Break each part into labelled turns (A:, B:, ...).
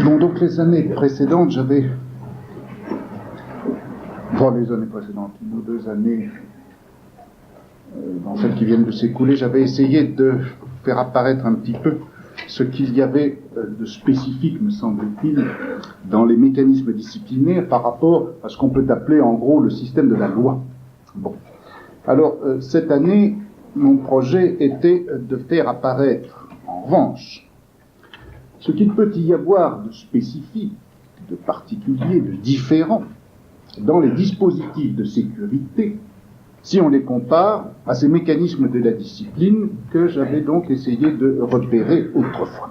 A: Bon, donc les années précédentes, les années précédentes, 1 ou 2 années, dans celles qui viennent de s'écouler, j'avais essayé de faire apparaître un petit peu ce qu'il y avait de spécifique, me semble-t-il, dans les mécanismes disciplinaires par rapport à ce qu'on peut appeler en gros le système de la loi. Bon. Alors, cette année, mon projet était de faire apparaître, en revanche, ce qu'il peut y avoir de spécifique, de particulier, de différent dans les dispositifs de sécurité, si on les compare à ces mécanismes de la discipline que j'avais donc essayé de repérer autrefois.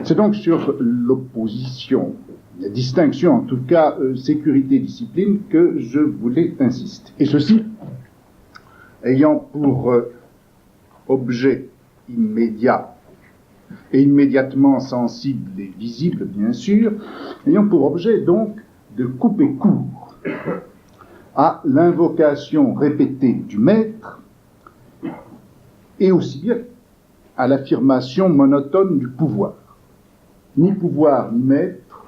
A: C'est donc sur l'opposition, la distinction en tout cas sécurité-discipline que je voulais insister. Et ceci ayant pour objet immédiat et immédiatement sensible et visible, bien sûr, ayant pour objet donc de couper court à l'invocation répétée du maître et aussi bien à l'affirmation monotone du pouvoir. Ni pouvoir ni maître,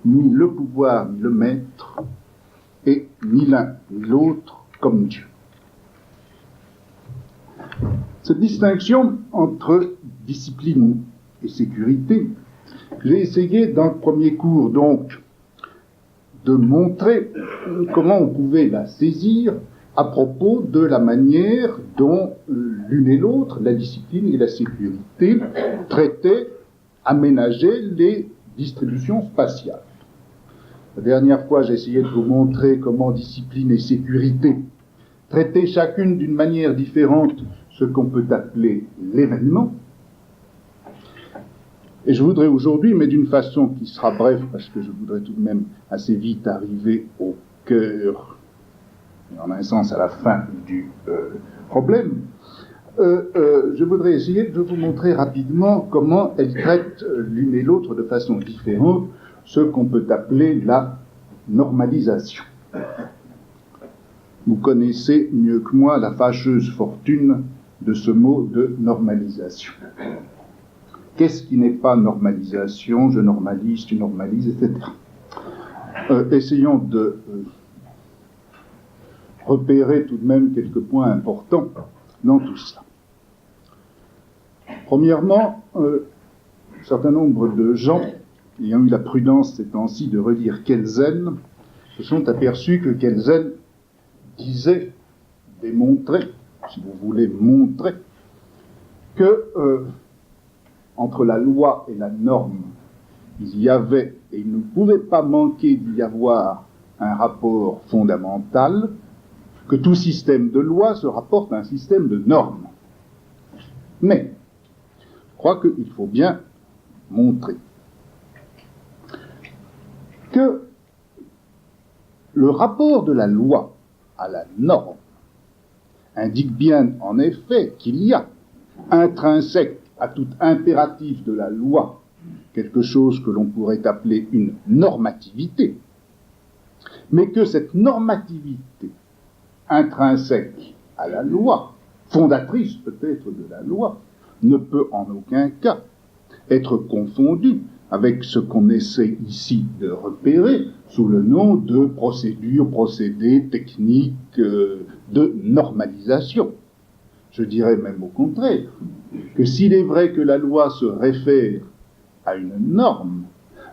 A: ni le pouvoir ni le maître, et ni l'un ni l'autre comme Dieu. Cette distinction entre discipline et sécurité, j'ai essayé dans le premier cours donc de montrer comment on pouvait la saisir à propos de la manière dont l'une et l'autre, la discipline et la sécurité, traitaient, aménageaient les distributions spatiales. La dernière fois, j'ai essayé de vous montrer comment discipline et sécurité traitaient chacune d'une manière différente ce qu'on peut appeler l'événement. Et je voudrais aujourd'hui, mais d'une façon qui sera brève, parce que je voudrais tout de même assez vite arriver au cœur, en un sens à la fin du problème, je voudrais essayer de vous montrer rapidement comment elles traitent l'une et l'autre de façon différente ce qu'on peut appeler la normalisation. Vous connaissez mieux que moi la fâcheuse fortune de ce mot de normalisation. Qu'est-ce qui n'est pas normalisation? Je normalise, tu normalises, etc. Essayons de repérer tout de même quelques points importants dans tout cela. Premièrement, un certain nombre de gens, ayant eu la prudence ces temps-ci de relire Kelsen, se sont aperçus que Kelsen disait, démontrait, si vous voulez montrer, que entre la loi et la norme, il y avait, et il ne pouvait pas manquer d'y avoir, un rapport fondamental, que tout système de loi se rapporte à un système de normes. Mais, je crois qu'il faut bien montrer que le rapport de la loi à la norme indique bien, en effet, qu'il y a intrinsèque à tout impératif de la loi quelque chose que l'on pourrait appeler une normativité, mais que cette normativité intrinsèque à la loi, fondatrice peut-être de la loi, ne peut en aucun cas être confondue avec ce qu'on essaie ici de repérer sous le nom de procédure, procédé, technique de normalisation. Je dirais même au contraire, que s'il est vrai que la loi se réfère à une norme,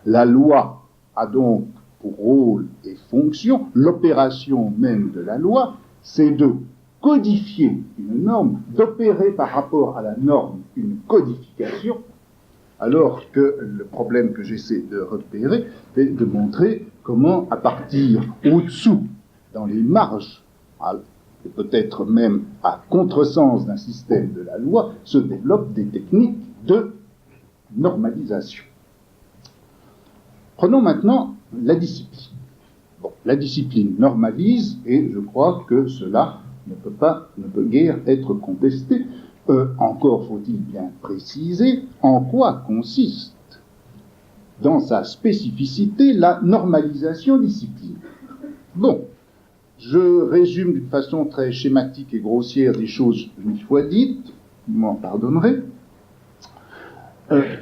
A: la loi a donc pour rôle et fonction, l'opération même de la loi, c'est de codifier une norme, d'opérer par rapport à la norme une codification, alors que le problème que j'essaie de repérer est de montrer comment, à partir au-dessous, dans les marges, et peut-être même à contresens d'un système de la loi, se développent des techniques de normalisation. Prenons maintenant la discipline. Bon, la discipline normalise, et je crois que cela ne peut guère être contesté. Encore faut-il bien préciser en quoi consiste, dans sa spécificité, la normalisation disciplinaire. Bon, je résume d'une façon très schématique et grossière des choses 1000 fois dites, vous m'en pardonnerez.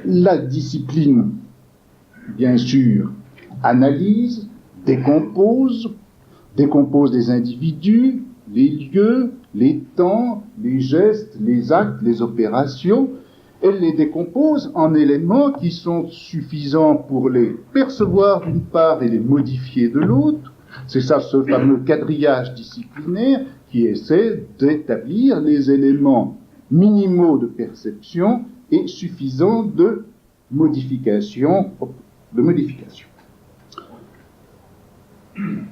A: La discipline bien sûr, analyse, décompose des individus, les lieux, les temps, les gestes, les actes, les opérations. Elle les décompose en éléments qui sont suffisants pour les percevoir d'une part et les modifier de l'autre. C'est ça, ce fameux quadrillage disciplinaire qui essaie d'établir les éléments minimaux de perception et suffisants de modification.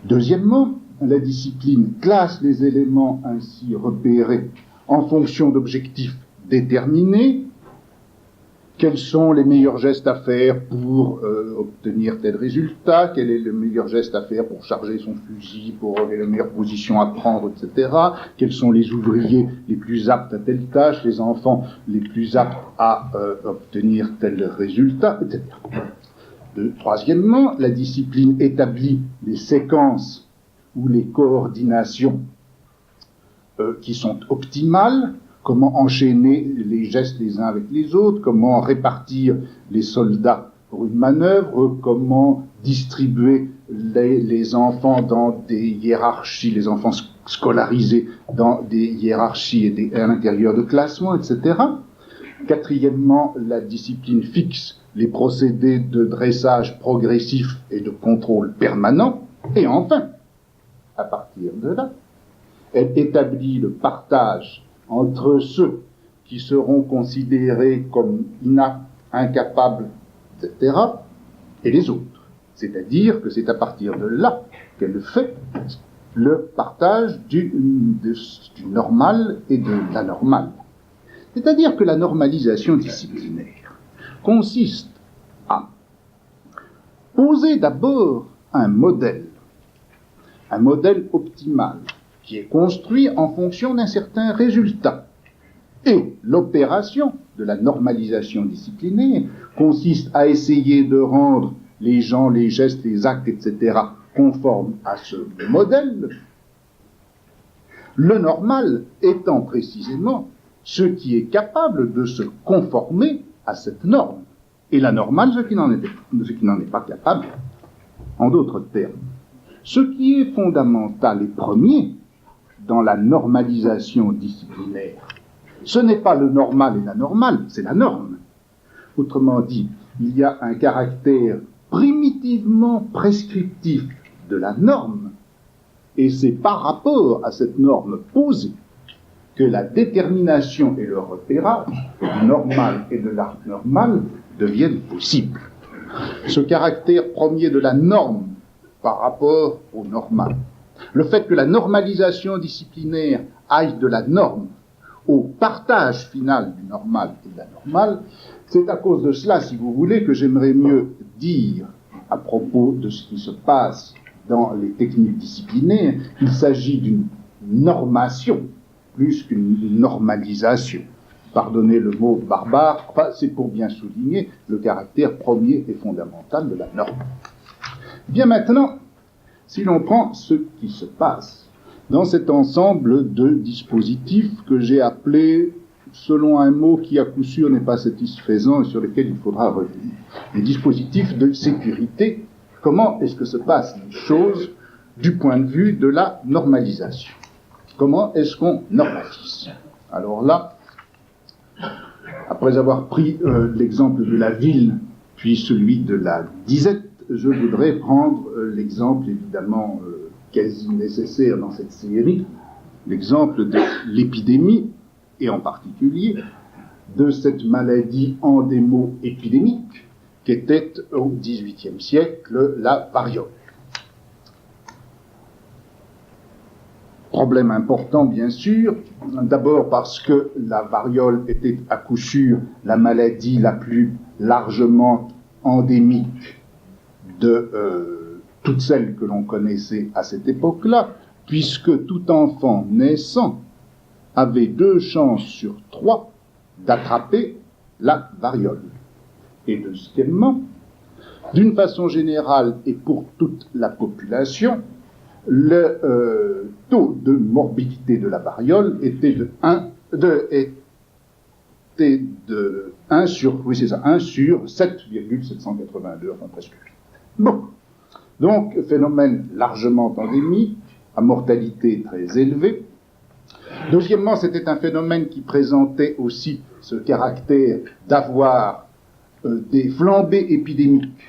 A: Deuxièmement, la discipline classe les éléments ainsi repérés en fonction d'objectifs déterminés. Quels sont les meilleurs gestes à faire pour obtenir tel résultat? Quel est le meilleur geste à faire pour charger son fusil, pour avoir la meilleure position à prendre, etc. Quels sont les ouvriers les plus aptes à telle tâche, les enfants les plus aptes à obtenir tel résultat, etc. Troisièmement, la discipline établit les séquences ou les coordinations qui sont optimales. Comment enchaîner les gestes les uns avec les autres, comment répartir les soldats pour une manœuvre, comment distribuer les enfants dans des hiérarchies, les enfants scolarisés dans des hiérarchies et à l'intérieur de classements, etc. Quatrièmement, la discipline fixe les procédés de dressage progressif et de contrôle permanent. Et enfin, à partir de là, elle établit le partage entre ceux qui seront considérés comme inaptes, incapables, etc., et les autres. C'est-à-dire que c'est à partir de là qu'elle fait le partage du normal et de l'anormal. C'est-à-dire que la normalisation disciplinaire consiste à poser d'abord un modèle optimal, qui est construit en fonction d'un certain résultat. Et l'opération de la normalisation disciplinaire consiste à essayer de rendre les gens, les gestes, les actes, etc., conformes à ce modèle, le normal étant précisément ce qui est capable de se conformer à cette norme, et la normale, ce qui n'en est pas capable. En d'autres termes, ce qui est fondamental et premier dans la normalisation disciplinaire, ce n'est pas le normal et l'anormal, c'est la norme. Autrement dit, il y a un caractère primitivement prescriptif de la norme, et c'est par rapport à cette norme posée que la détermination et le repérage du normal et de l'anormal deviennent possibles. Ce caractère premier de la norme par rapport au normal, le fait que la normalisation disciplinaire aille de la norme au partage final du normal et de l'anormal, c'est à cause de cela, si vous voulez, que j'aimerais mieux dire, à propos de ce qui se passe dans les techniques disciplinaires, qu'il s'agit d'une normation plus qu'une normalisation. Pardonnez le mot barbare, enfin, c'est pour bien souligner le caractère premier et fondamental de la norme. Bien maintenant, si l'on prend ce qui se passe dans cet ensemble de dispositifs que j'ai appelé, selon un mot qui à coup sûr n'est pas satisfaisant et sur lequel il faudra revenir, les dispositifs de sécurité, comment est-ce que se passent les choses du point de vue de la normalisation? Comment est-ce qu'on normalise? Alors là, après avoir pris l'exemple de la ville, puis celui de la disette, je voudrais prendre l'exemple évidemment quasi nécessaire dans cette série, l'exemple de l'épidémie, et en particulier de cette maladie endémo-épidémique qu'était au XVIIIe siècle la variole. Problème important, bien sûr, d'abord parce que la variole était à coup sûr la maladie la plus largement endémique de toutes celles que l'on connaissait à cette époque-là, puisque tout enfant naissant avait 2 chances sur 3 d'attraper la variole. Et deuxièmement, d'une façon générale et pour toute la population, le taux de morbidité de la variole était était de 1 sur 7,782, enfin presque 8. Bon. Donc, phénomène largement endémique, à mortalité très élevée. Deuxièmement, c'était un phénomène qui présentait aussi ce caractère d'avoir des flambées épidémiques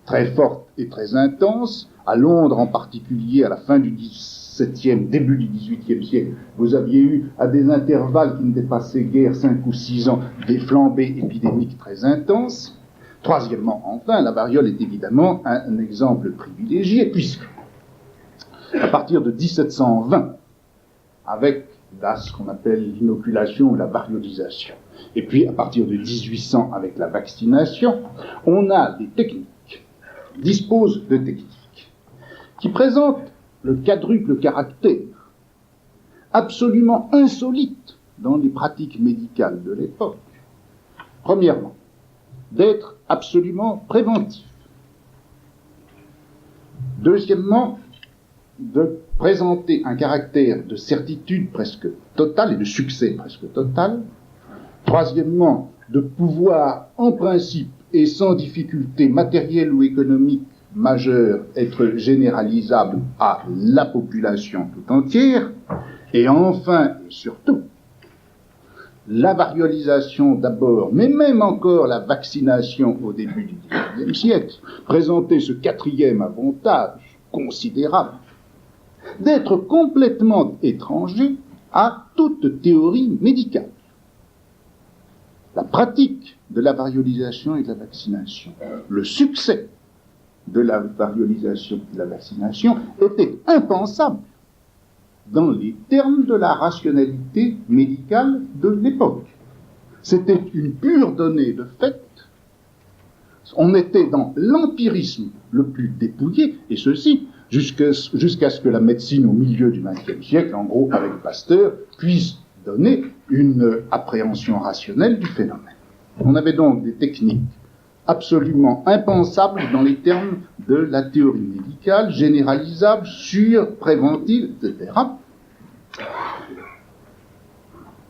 A: très fortes et très intenses. À Londres en particulier, à la fin du XVIIe, début du XVIIIe siècle, vous aviez eu, à des intervalles qui ne dépassaient guère 5 ou 6 ans, des flambées épidémiques très intenses. Troisièmement, enfin, la variole est évidemment un exemple privilégié, puisque, à partir de 1720, avec ce qu'on appelle l'inoculation ou la variolisation, et puis à partir de 1800 avec la vaccination, on a des techniques, dispose de techniques, qui présentent le quadruple caractère absolument insolite dans les pratiques médicales de l'époque. Premièrement, d'être absolument préventif. Deuxièmement, de présenter un caractère de certitude presque totale et de succès presque total. Troisièmement, de pouvoir, en principe et sans difficulté matérielle ou économique majeure, être généralisable à la population tout entière. Et enfin, et surtout, la variolisation d'abord, mais même encore la vaccination au début du XIXe siècle, présentait ce quatrième avantage considérable d'être complètement étranger à toute théorie médicale. La pratique de la variolisation et de la vaccination, le succès de la variolisation et de la vaccination était impensable dans les termes de la rationalité médicale de l'époque. C'était une pure donnée de fait. On était dans l'empirisme le plus dépouillé, et ceci jusqu'à ce que la médecine au milieu du XXe siècle, en gros avec Pasteur, puisse donner une appréhension rationnelle du phénomène. On avait donc des techniques absolument impensables dans les termes de la théorie médicale, généralisables, sûres, préventives, etc.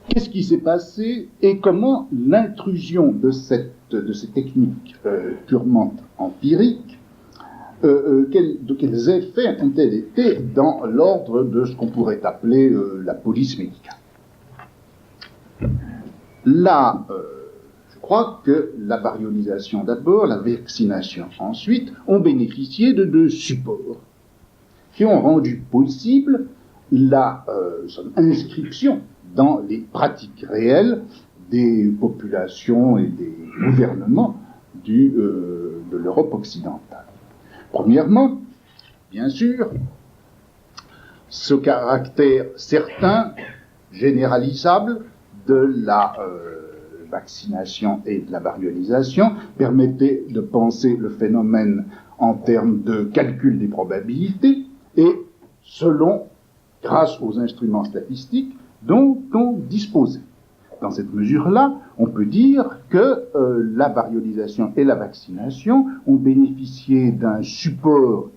A: Qu'est-ce qui s'est passé et comment l'intrusion de ces techniques purement empiriques, quels effets ont-elles été dans l'ordre de ce qu'on pourrait appeler la police médicale? Là, je crois que la variolisation d'abord, la vaccination ensuite, ont bénéficié de deux supports qui ont rendu possible son inscription dans les pratiques réelles des populations et des gouvernements de l'Europe occidentale. Premièrement, bien sûr, ce caractère certain, généralisable, de la vaccination et de la variolisation permettait de penser le phénomène en termes de calcul des probabilités et grâce aux instruments statistiques dont on disposait. Dans cette mesure-là, on peut dire que la variolisation et la vaccination ont bénéficié d'un support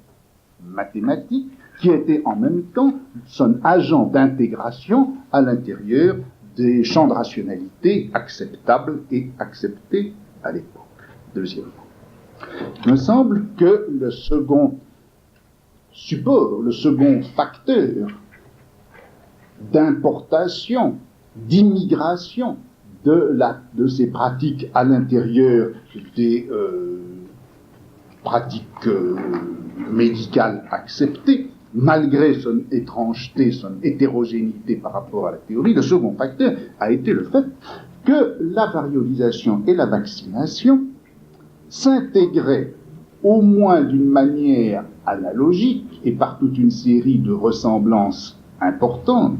A: mathématique qui était en même temps son agent d'intégration à l'intérieur des champs de rationalité acceptables et acceptés à l'époque. Deuxièmement, il me semble que le second support, le second facteur d'importation, d'immigration de ces pratiques à l'intérieur des pratiques médicales acceptées, malgré son étrangeté, son hétérogénéité par rapport à la théorie, le second facteur a été le fait que la variolisation et la vaccination s'intégraient au moins d'une manière analogique et par toute une série de ressemblances importantes,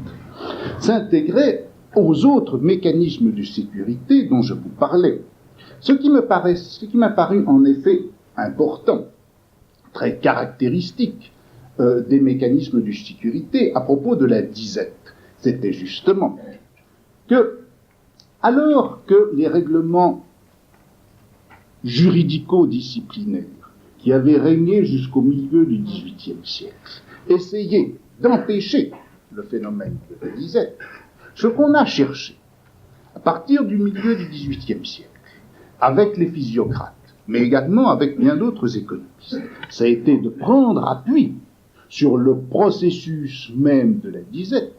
A: s'intégraient aux autres mécanismes de sécurité dont je vous parlais. Ce qui m'a paru en effet important, très caractéristique des mécanismes de sécurité à propos de la disette, c'était justement que, alors que les règlements juridico-disciplinaires qui avaient régné jusqu'au milieu du XVIIIe siècle essayaient d'empêcher le phénomène de la disette, ce qu'on a cherché, partir du milieu du XVIIIe siècle, avec les physiocrates, mais également avec bien d'autres économistes, ça a été de prendre appui sur le processus même de la disette,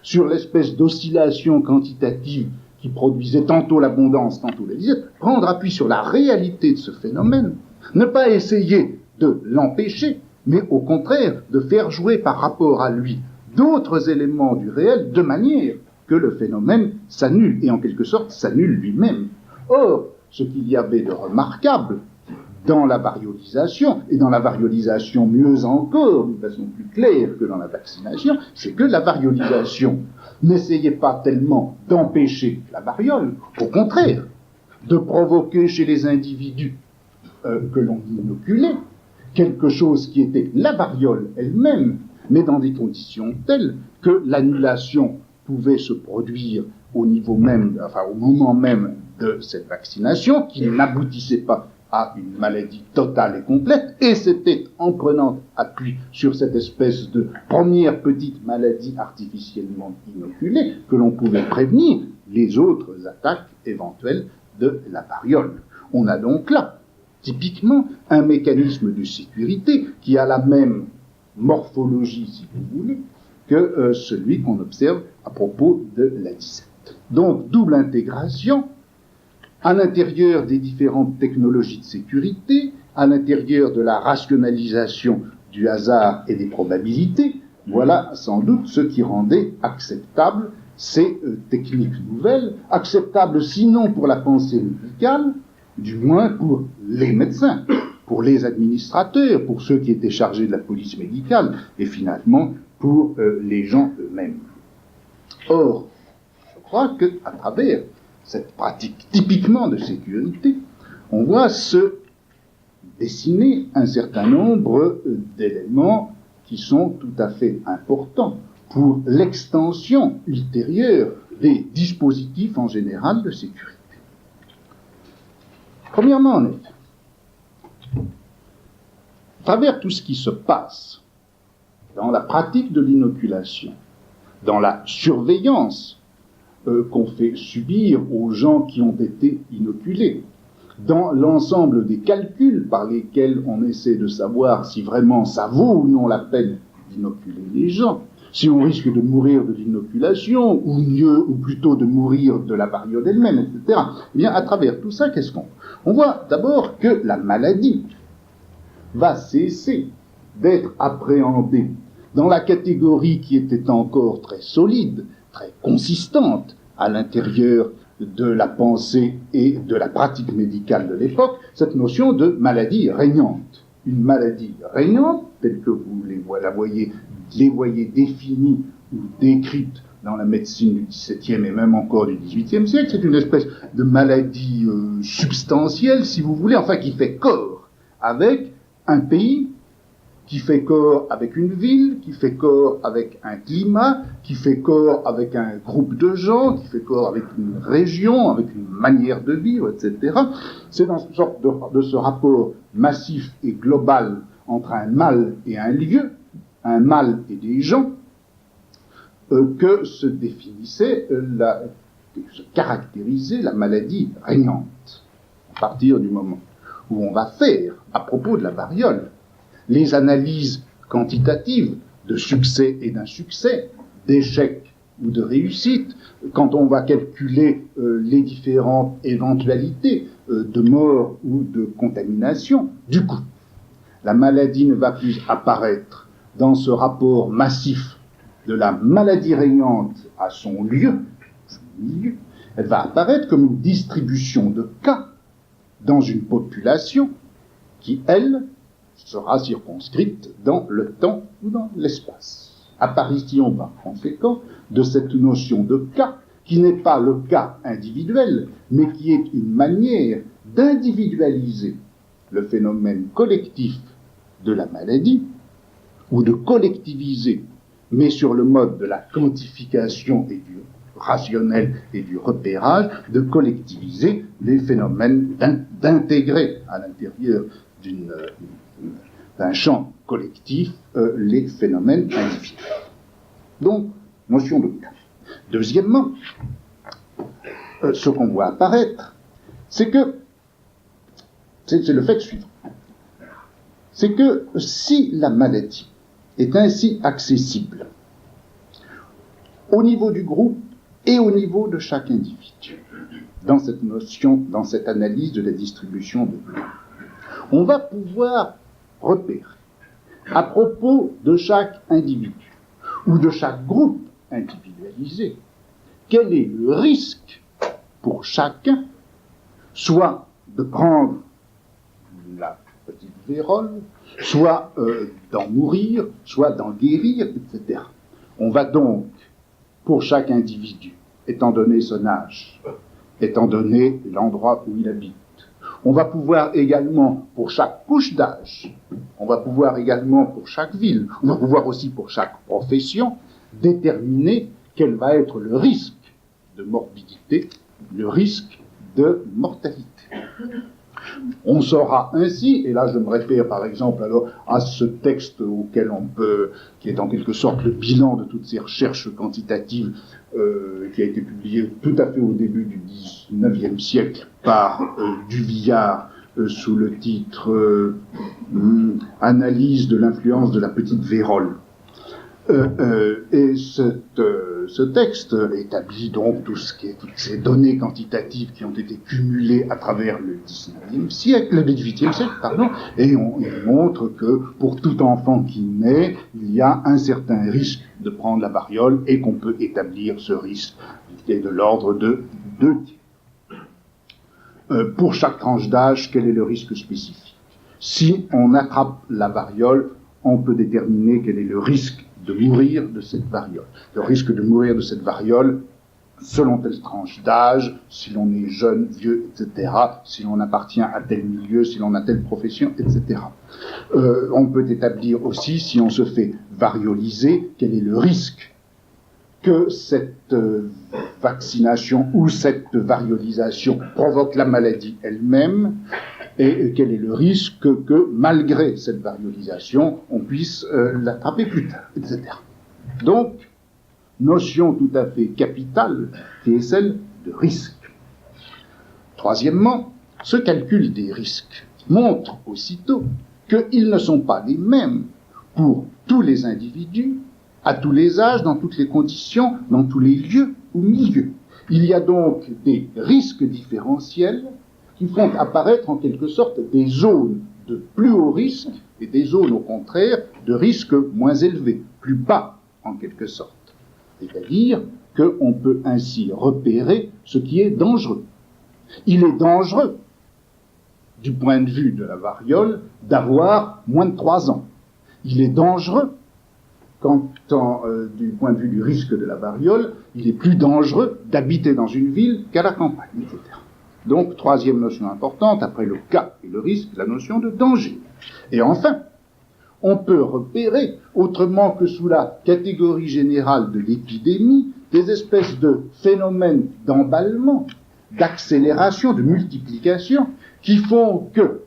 A: sur l'espèce d'oscillation quantitative qui produisait tantôt l'abondance, tantôt la disette, prendre appui sur la réalité de ce phénomène, ne pas essayer de l'empêcher, mais au contraire de faire jouer par rapport à lui d'autres éléments du réel de manière que le phénomène s'annule, et en quelque sorte s'annule lui-même. Or, ce qu'il y avait de remarquable dans la variolisation, et dans la variolisation mieux encore, d'une façon plus claire que dans la vaccination, c'est que la variolisation n'essayait pas tellement d'empêcher la variole, au contraire, de provoquer chez les individus que l'on inoculait quelque chose qui était la variole elle-même, mais dans des conditions telles que l'annulation pouvait se produire au niveau même, enfin au moment même de cette vaccination, qui n'aboutissait pas à une maladie totale et complète, et c'était en prenant appui sur cette espèce de première petite maladie artificiellement inoculée que l'on pouvait prévenir les autres attaques éventuelles de la variole. On a donc là, typiquement, un mécanisme de sécurité qui a la même morphologie, si vous voulez, que celui qu'on observe à propos de la disette. Donc, double intégration, à l'intérieur des différentes technologies de sécurité, à l'intérieur de la rationalisation du hasard et des probabilités, voilà sans doute ce qui rendait acceptables ces techniques nouvelles, acceptables sinon pour la pensée médicale, du moins pour les médecins, pour les administrateurs, pour ceux qui étaient chargés de la police médicale, et finalement pour les gens eux-mêmes. Or, je crois qu'à travers cette pratique typiquement de sécurité, on voit se dessiner un certain nombre d'éléments qui sont tout à fait importants pour l'extension ultérieure des dispositifs en général de sécurité. Premièrement, en effet, à travers tout ce qui se passe dans la pratique de l'inoculation, dans la surveillance qu'on fait subir aux gens qui ont été inoculés, dans l'ensemble des calculs par lesquels on essaie de savoir si vraiment ça vaut ou non la peine d'inoculer les gens, si on risque de mourir de l'inoculation, ou mieux, ou plutôt de mourir de la variole elle-même, etc. Eh bien, à travers tout ça, qu'est-ce qu'on voit ? On voit d'abord que la maladie va cesser d'être appréhendée dans la catégorie qui était encore très solide, très consistante à l'intérieur de la pensée et de la pratique médicale de l'époque, cette notion de maladie régnante. Une maladie régnante, telle que vous les voyez définies ou décrites dans la médecine du XVIIe et même encore du XVIIIe siècle, c'est une espèce de maladie substantielle, si vous voulez, enfin qui fait corps avec un pays, qui fait corps avec une ville, qui fait corps avec un climat, qui fait corps avec un groupe de gens, qui fait corps avec une région, avec une manière de vivre, etc. C'est dans une sorte de ce rapport massif et global entre un mal et un lieu, un mal et des gens, que se définissait, que se caractérisait la maladie régnante. À partir du moment où on va faire, à propos de la variole, les analyses quantitatives de succès et d'insuccès, d'échec ou de réussite, quand on va calculer les différentes éventualités de mort ou de contamination, du coup, la maladie ne va plus apparaître dans ce rapport massif de la maladie régnante à son lieu, son milieu. Elle va apparaître comme une distribution de cas dans une population qui, elle, sera circonscrite dans le temps ou dans l'espace. Apparition par conséquent de cette notion de cas, qui n'est pas le cas individuel, mais qui est une manière d'individualiser le phénomène collectif de la maladie, ou de collectiviser, mais sur le mode de la quantification et du rationnel et du repérage, de collectiviser les phénomènes, d'intégrer à l'intérieur d'un champ collectif les phénomènes individuels. Donc, notion de cas. Deuxièmement, ce qu'on voit apparaître, c'est que, c'est le fait suivant, c'est que si la maladie est ainsi accessible au niveau du groupe et au niveau de chaque individu, dans cette notion, dans cette analyse de la distribution de flux, on va pouvoir repérer, à propos de chaque individu ou de chaque groupe individualisé, quel est le risque pour chacun, soit de prendre la petite vérole, soit d'en mourir, soit d'en guérir, etc. On va donc, pour chaque individu, étant donné son âge, étant donné l'endroit où il habite, on va pouvoir également, pour chaque couche d'âge, on va pouvoir également pour chaque ville, on va pouvoir aussi pour chaque profession, déterminer quel va être le risque de morbidité, le risque de mortalité. On saura ainsi, et là je me réfère par exemple alors à ce texte auquel on peut, qui est en quelque sorte le bilan de toutes ces recherches quantitatives qui a été publié tout à fait au début du XIXe siècle par Duvillard sous le titre Analyse de l'influence de la petite vérole. Et ce texte établit donc toutes ces données quantitatives qui ont été cumulées à travers le XIXe siècle, le XVIIIe siècle, pardon, et on montre que pour tout enfant qui naît, il y a un certain risque de prendre la variole et qu'on peut établir ce risque qui est de l'ordre de 2 tiers. Pour chaque tranche d'âge, quel est le risque spécifique? Si on attrape la variole, on peut déterminer quel est le risque de mourir de cette variole. Le risque de mourir de cette variole, selon telle tranche d'âge, si l'on est jeune, vieux, etc., si l'on appartient à tel milieu, si l'on a telle profession, etc. On peut établir aussi, si on se fait varioliser, quel est le risque que cette vaccination ou cette variolisation provoque la maladie elle-même, et quel est le risque que, malgré cette variolisation, on puisse l'attraper plus tard, etc. Donc, notion tout à fait capitale, qui est celle de risque. Troisièmement, ce calcul des risques montre aussitôt qu'ils ne sont pas les mêmes pour tous les individus, à tous les âges, dans toutes les conditions, dans tous les lieux ou milieux. Il y a donc des risques différentiels qui font apparaître en quelque sorte des zones de plus haut risque et des zones au contraire de risque moins élevé, plus bas en quelque sorte. C'est-à-dire qu'on peut ainsi repérer ce qui est dangereux. Il est dangereux, du point de vue de la variole, d'avoir moins de 3 ans. Il est dangereux, du point de vue du risque de la variole, il est plus dangereux d'habiter dans une ville qu'à la campagne, etc. Donc, troisième notion importante, après le cas et le risque, la notion de danger. Et enfin, on peut repérer, autrement que sous la catégorie générale de l'épidémie, des espèces de phénomènes d'emballement, d'accélération, de multiplication, qui font que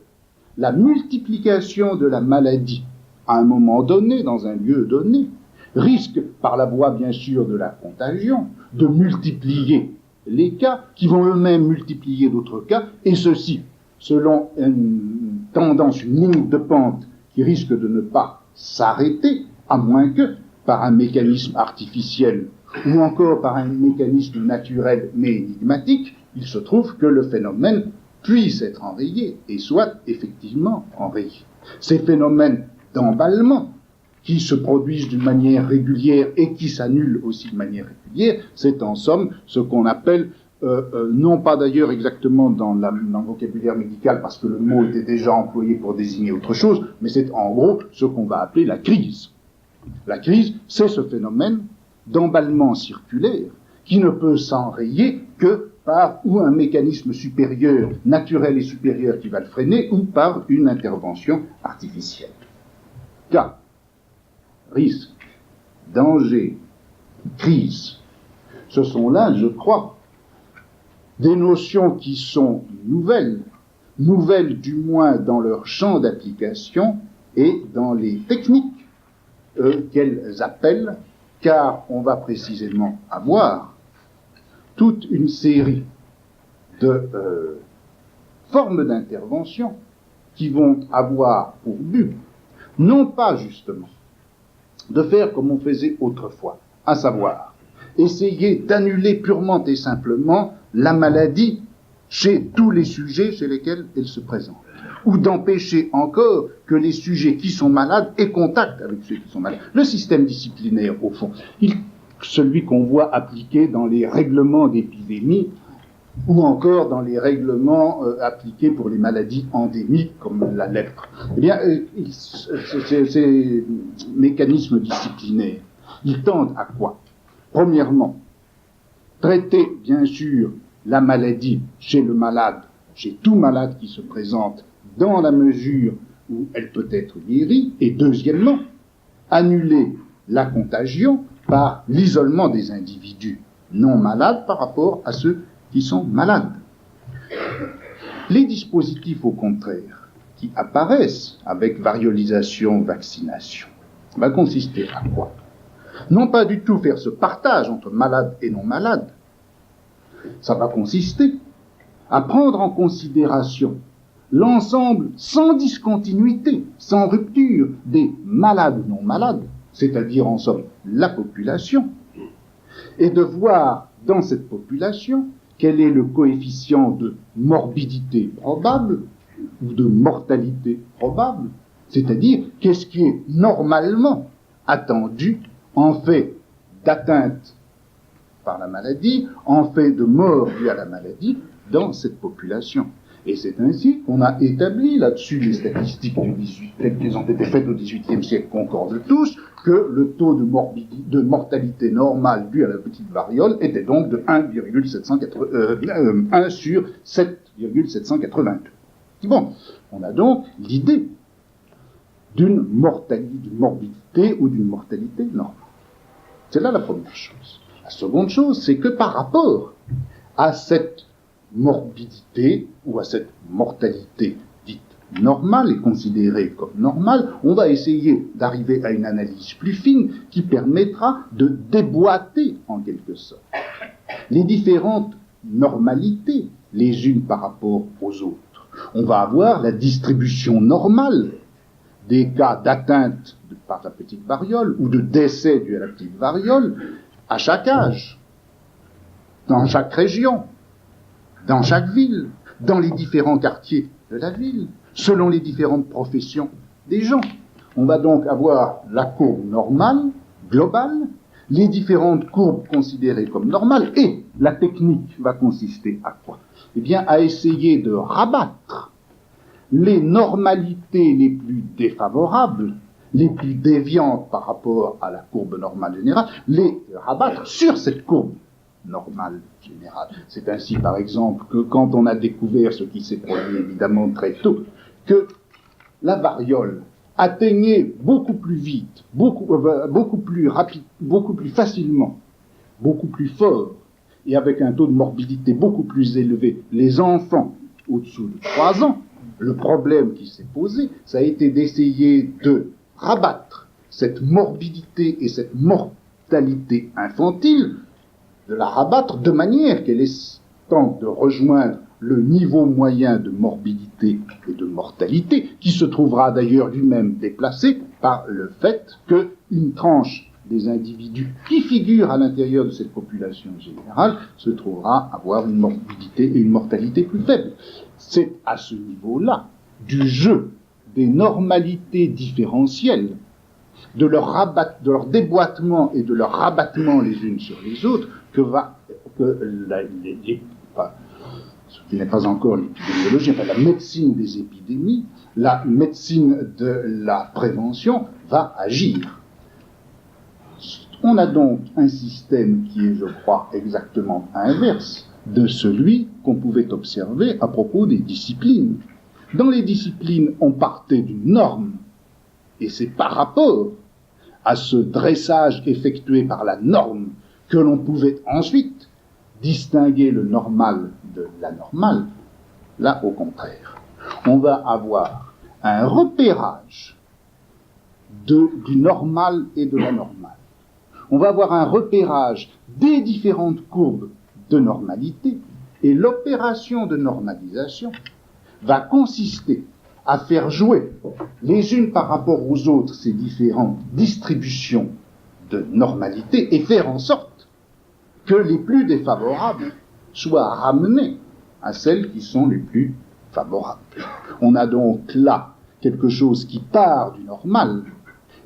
A: la multiplication de la maladie, à un moment donné, dans un lieu donné, risque, par la voie bien sûr de la contagion, de multiplier les cas, qui vont eux-mêmes multiplier d'autres cas, et ceci, selon une tendance, une ligne de pente qui risque de ne pas s'arrêter, à moins que, par un mécanisme artificiel, ou encore par un mécanisme naturel mais énigmatique, il se trouve que le phénomène puisse être enrayé, et soit effectivement enrayé. Ces phénomènes d'emballement, qui se produisent d'une manière régulière et qui s'annulent aussi de manière régulière, c'est en somme ce qu'on appelle, non pas d'ailleurs exactement dans le vocabulaire médical, parce que le mot était déjà employé pour désigner autre chose, mais c'est en gros ce qu'on va appeler la crise. La crise, c'est ce phénomène d'emballement circulaire qui ne peut s'enrayer que par ou un mécanisme supérieur, naturel et supérieur qui va le freiner, ou par une intervention artificielle. Cas, risque, danger, crise, ce sont là, je crois, des notions qui sont nouvelles du moins dans leur champ d'application et dans les techniques qu'elles appellent, car on va précisément avoir toute une série de formes d'intervention qui vont avoir pour but, non pas justement de faire comme on faisait autrefois, à savoir essayer d'annuler purement et simplement la maladie chez tous les sujets chez lesquels elle se présente, ou d'empêcher encore que les sujets qui sont malades aient contact avec ceux qui sont malades. Le système disciplinaire, au fond, celui qu'on voit appliqué dans les règlements d'épidémie, ou encore dans les règlements appliqués pour les maladies endémiques comme la lèpre. Eh bien, ces mécanismes disciplinaires, ils tendent à quoi? Premièrement, traiter, bien sûr, la maladie chez le malade, chez tout malade qui se présente, dans la mesure où elle peut être guérie, et deuxièmement, annuler la contagion par l'isolement des individus non malades par rapport à ceux qui sont malades. Les dispositifs, au contraire, qui apparaissent avec variolisation, vaccination, va consister à quoi? Non pas du tout faire ce partage entre malades et non malades. Ça va consister à prendre en considération l'ensemble sans discontinuité, sans rupture des malades non malades, c'est-à-dire en somme la population, et de voir dans cette population quel est le coefficient de morbidité probable ou de mortalité probable, c'est-à-dire qu'est-ce qui est normalement attendu en fait d'atteinte par la maladie, en fait de mort due à la maladie dans cette population. Et c'est ainsi qu'on a établi là-dessus les statistiques du 18, qui ont été faites au XVIIIe siècle concordent tous, que le taux de mortalité normale due à la petite variole était donc de 1 sur 7,782. Bon, on a donc l'idée d'une morbidité ou d'une mortalité normale. C'est là la première chose. La seconde chose, c'est que par rapport à cette morbidité ou à cette mortalité dite normale et considérée comme normale, on va essayer d'arriver à une analyse plus fine qui permettra de déboîter en quelque sorte les différentes normalités les unes par rapport aux autres. On va avoir la distribution normale des cas d'atteinte par la petite variole ou de décès dû à la petite variole à chaque âge, dans chaque région, dans chaque ville, dans les différents quartiers de la ville, selon les différentes professions des gens. On va donc avoir la courbe normale, globale, les différentes courbes considérées comme normales, et la technique va consister à quoi? Eh bien, à essayer de rabattre les normalités les plus défavorables, les plus déviantes par rapport à la courbe normale générale, les rabattre sur cette courbe normale générale. C'est ainsi, par exemple, que quand on a découvert ce qui s'est produit évidemment très tôt, que la variole atteignait beaucoup plus vite, beaucoup plus rapide, beaucoup plus facilement, beaucoup plus fort, et avec un taux de morbidité beaucoup plus élevé, les enfants au-dessous de 3 ans, le problème qui s'est posé, ça a été d'essayer de rabattre cette morbidité et cette mortalité infantile, de la rabattre de manière qu'elle tente de rejoindre le niveau moyen de morbidité et de mortalité, qui se trouvera d'ailleurs lui-même déplacé par le fait qu'une tranche des individus qui figurent à l'intérieur de cette population générale se trouvera avoir une morbidité et une mortalité plus faibles. C'est à ce niveau-là du jeu des normalités différentielles, de leur déboîtement et de leur rabattement les unes sur les autres, ce qui n'est pas encore l'épidémiologie, enfin la médecine des épidémies, la médecine de la prévention va agir. On a donc un système qui est, je crois, exactement inverse de celui qu'on pouvait observer à propos des disciplines. Dans les disciplines, on partait d'une norme, et c'est par rapport à ce dressage effectué par la norme que l'on pouvait ensuite distinguer le normal de l'anormal. Là, au contraire, on va avoir un repérage du normal et de l'anormal. On va avoir un repérage des différentes courbes de normalité, Et l'opération de normalisation va consister à faire jouer les unes par rapport aux autres ces différentes distributions de normalité et faire en sorte que les plus défavorables soient ramenés à celles qui sont les plus favorables. On a donc là quelque chose qui part du normal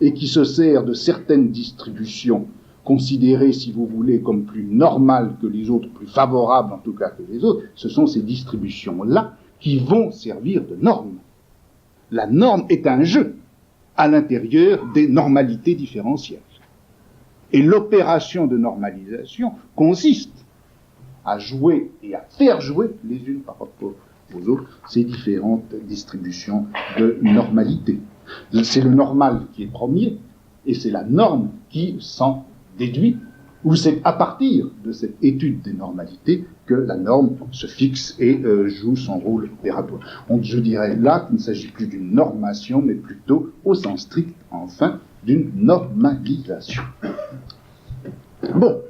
A: et qui se sert de certaines distributions considérées, si vous voulez, comme plus normales que les autres, plus favorables en tout cas que les autres. Ce sont ces distributions-là qui vont servir de norme. La norme est un jeu à l'intérieur des normalités différentielles. Et l'opération de normalisation consiste à jouer et à faire jouer les unes par rapport aux autres ces différentes distributions de normalité. C'est le normal qui est premier et c'est la norme qui s'en déduit, ou c'est à partir de cette étude des normalités que la norme se fixe et joue son rôle opératoire. Donc je dirais là qu'il ne s'agit plus d'une normation, mais plutôt, au sens strict, enfin, d'une normalisation. Bon.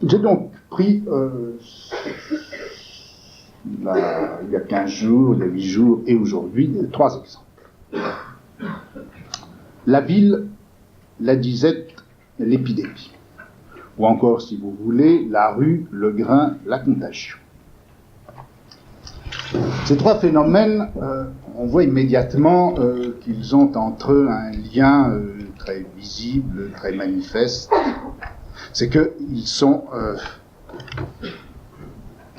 A: J'ai donc pris, il y a 15 jours, il y a 8 jours et aujourd'hui, 3 exemples. La ville, la disette, l'épidémie. Ou encore, si vous voulez, la rue, le grain, la contagion. Ces 3 phénomènes, on voit immédiatement qu'ils ont entre eux un lien très visible, très manifeste. C'est qu'ils sont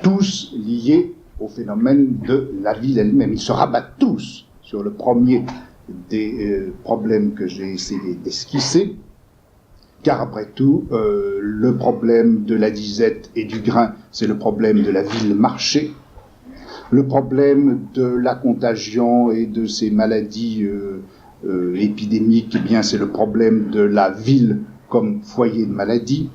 A: tous liés au phénomène de la ville elle-même. Ils se rabattent tous sur le premier des problèmes que j'ai essayé d'esquisser, car après tout, le problème de la disette et du grain, c'est le problème de la ville-marché. Le problème de la contagion et de ces maladies épidémiques, eh bien, c'est le problème de la ville comme foyer de maladie.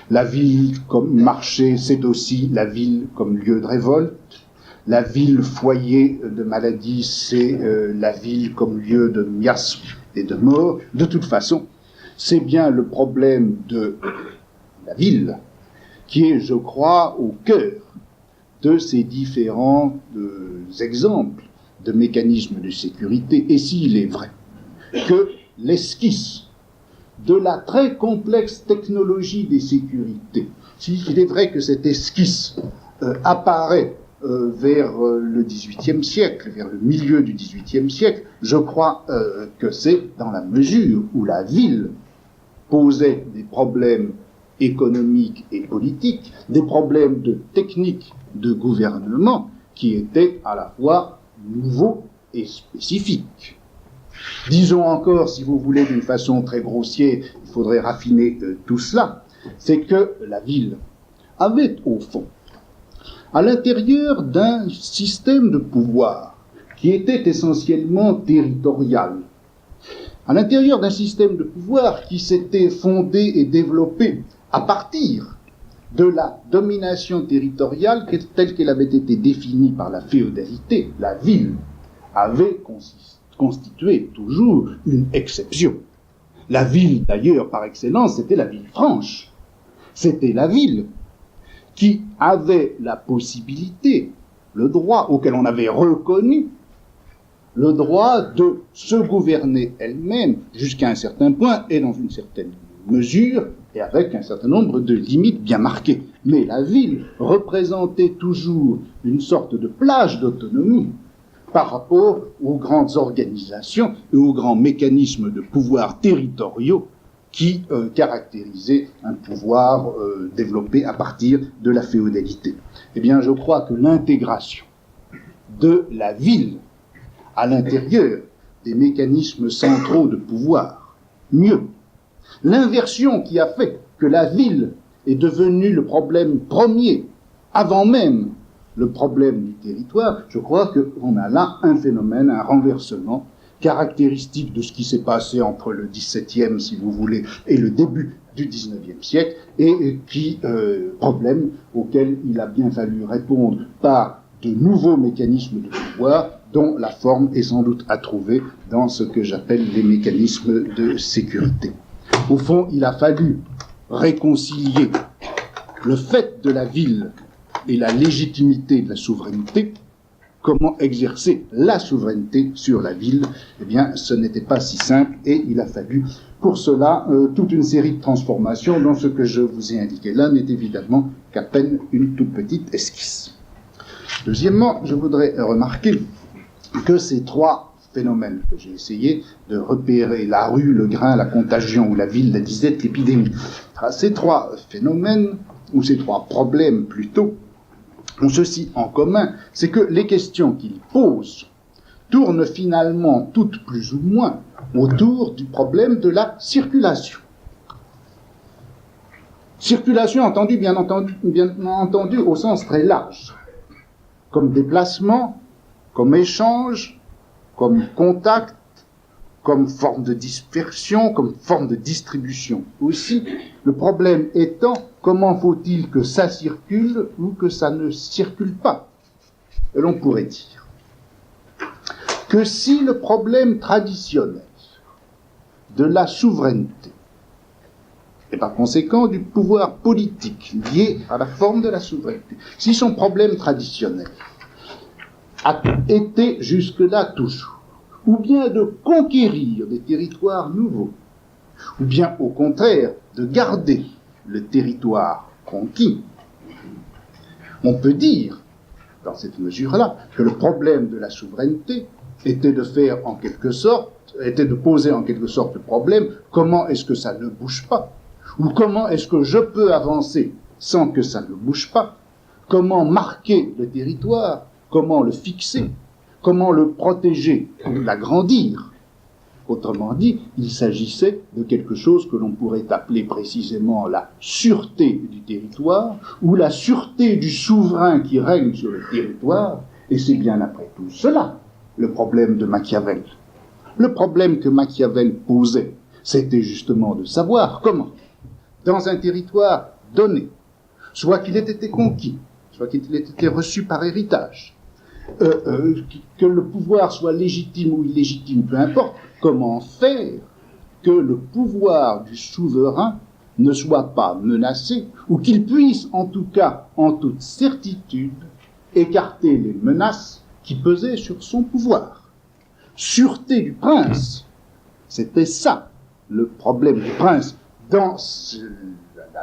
A: La ville comme marché, c'est aussi la ville comme lieu de révolte. La ville foyer de maladie, c'est la ville comme lieu de miasme et de mort. De toute façon, c'est bien le problème de la ville qui est, je crois, au cœur de ces différents exemples de mécanismes de sécurité. Et s'il est vrai que l'esquisse de la très complexe technologie des sécurités, s'il est vrai que cette esquisse apparaît vers le XVIIIe siècle, vers le milieu du XVIIIe siècle, je crois que c'est dans la mesure où la ville posait des problèmes économiques et politiques, des problèmes de technique de gouvernement qui étaient à la fois nouveaux et spécifiques. Disons encore, si vous voulez, d'une façon très grossière, il faudrait raffiner tout cela, c'est que la ville avait au fond, à l'intérieur d'un système de pouvoir qui était essentiellement territorial, à l'intérieur d'un système de pouvoir qui s'était fondé et développé à partir de la domination territoriale telle qu'elle avait été définie par la féodalité, la ville avait constitué toujours une exception. La ville, d'ailleurs, par excellence, c'était la ville franche. C'était la ville qui avait la possibilité, le droit auquel on avait reconnu, le droit de se gouverner elle-même jusqu'à un certain point et dans une certaine mesure et avec un certain nombre de limites bien marquées. Mais la ville représentait toujours une sorte de plage d'autonomie par rapport aux grandes organisations et aux grands mécanismes de pouvoir territoriaux qui caractérisaient un pouvoir développé à partir de la féodalité. Eh bien, je crois que l'intégration de la ville à l'intérieur des mécanismes centraux de pouvoir, mieux, l'inversion qui a fait que la ville est devenue le problème premier, avant même le problème du territoire, je crois qu'on a là un phénomène, un renversement caractéristique de ce qui s'est passé entre le XVIIe, si vous voulez, et le début du XIXe siècle, et qui, problème auquel il a bien fallu répondre par de nouveaux mécanismes de pouvoir, dont la forme est sans doute à trouver dans ce que j'appelle les mécanismes de sécurité. Au fond, il a fallu réconcilier le fait de la ville et la légitimité de la souveraineté, comment exercer la souveraineté sur la ville, eh bien, ce n'était pas si simple et il a fallu, pour cela, toute une série de transformations dont ce que je vous ai indiqué là n'est évidemment qu'à peine une toute petite esquisse. Deuxièmement, je voudrais remarquer que ces trois phénomènes que j'ai essayé de repérer, la rue, le grain, la contagion, ou la ville, la disette, l'épidémie, ces trois phénomènes, ou ces trois problèmes plutôt, ont ceci en commun, c'est que les questions qu'ils posent tournent finalement toutes plus ou moins autour du problème de la circulation. Circulation entendue, bien entendu au sens très large, comme déplacement, comme échange, comme contact, comme forme de dispersion, comme forme de distribution aussi. Le problème étant, comment faut-il que ça circule ou que ça ne circule pas? Et l'on pourrait dire que si le problème traditionnel de la souveraineté, et par conséquent du pouvoir politique lié à la forme de la souveraineté, si son problème traditionnel a été jusque-là toujours, ou bien de conquérir des territoires nouveaux, ou bien au contraire de garder le territoire conquis, on peut dire, dans cette mesure-là, que le problème de la souveraineté était de faire en quelque sorte, était de poser en quelque sorte le problème, comment est-ce que ça ne bouge pas, ou comment est-ce que je peux avancer sans que ça ne bouge pas, comment marquer le territoire, comment le fixer, comment le protéger, l'agrandir. Autrement dit, il s'agissait de quelque chose que l'on pourrait appeler précisément la sûreté du territoire, ou la sûreté du souverain qui règne sur le territoire, et c'est bien après tout cela le problème de Machiavel. Le problème que Machiavel posait, c'était justement de savoir comment, dans un territoire donné, soit qu'il ait été conquis, soit qu'il ait été reçu par héritage, que le pouvoir soit légitime ou illégitime, peu importe, comment faire que le pouvoir du souverain ne soit pas menacé, ou qu'il puisse, en tout cas, en toute certitude, écarter les menaces qui pesaient sur son pouvoir. Sûreté du prince, c'était ça, le problème du prince. Dans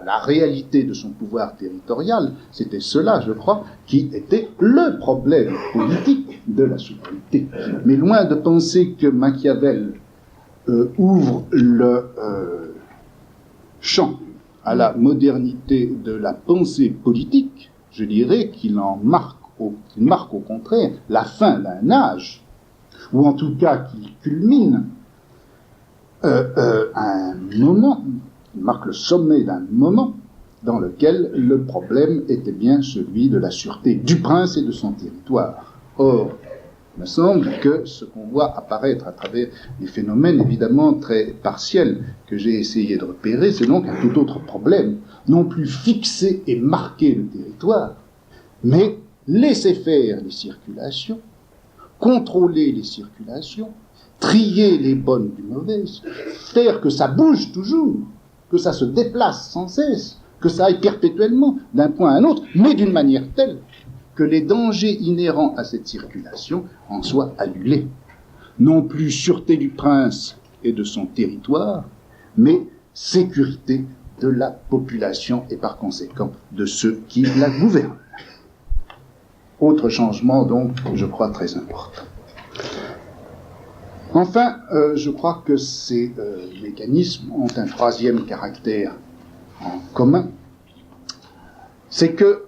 A: la réalité de son pouvoir territorial, c'était cela, je crois, qui était le problème politique de la souveraineté. Mais loin de penser que Machiavel ouvre le champ à la modernité de la pensée politique, je dirais qu'il marque au contraire la fin d'un âge, ou en tout cas qu'il culmine un moment, il marque le sommet d'un moment dans lequel le problème était bien celui de la sûreté du prince et de son territoire. Or, il me semble que ce qu'on voit apparaître à travers des phénomènes évidemment très partiels que j'ai essayé de repérer, c'est donc un tout autre problème, non plus fixer et marquer le territoire, mais laisser faire les circulations, contrôler les circulations, trier les bonnes du mauvaises, faire que ça bouge toujours, que ça se déplace sans cesse, que ça aille perpétuellement d'un point à un autre, mais d'une manière telle que les dangers inhérents à cette circulation en soient annulés. Non plus sûreté du prince et de son territoire, mais sécurité de la population et par conséquent de ceux qui la gouvernent. Autre changement donc, je crois, très important. Enfin, je crois que ces mécanismes ont un troisième caractère en commun, c'est que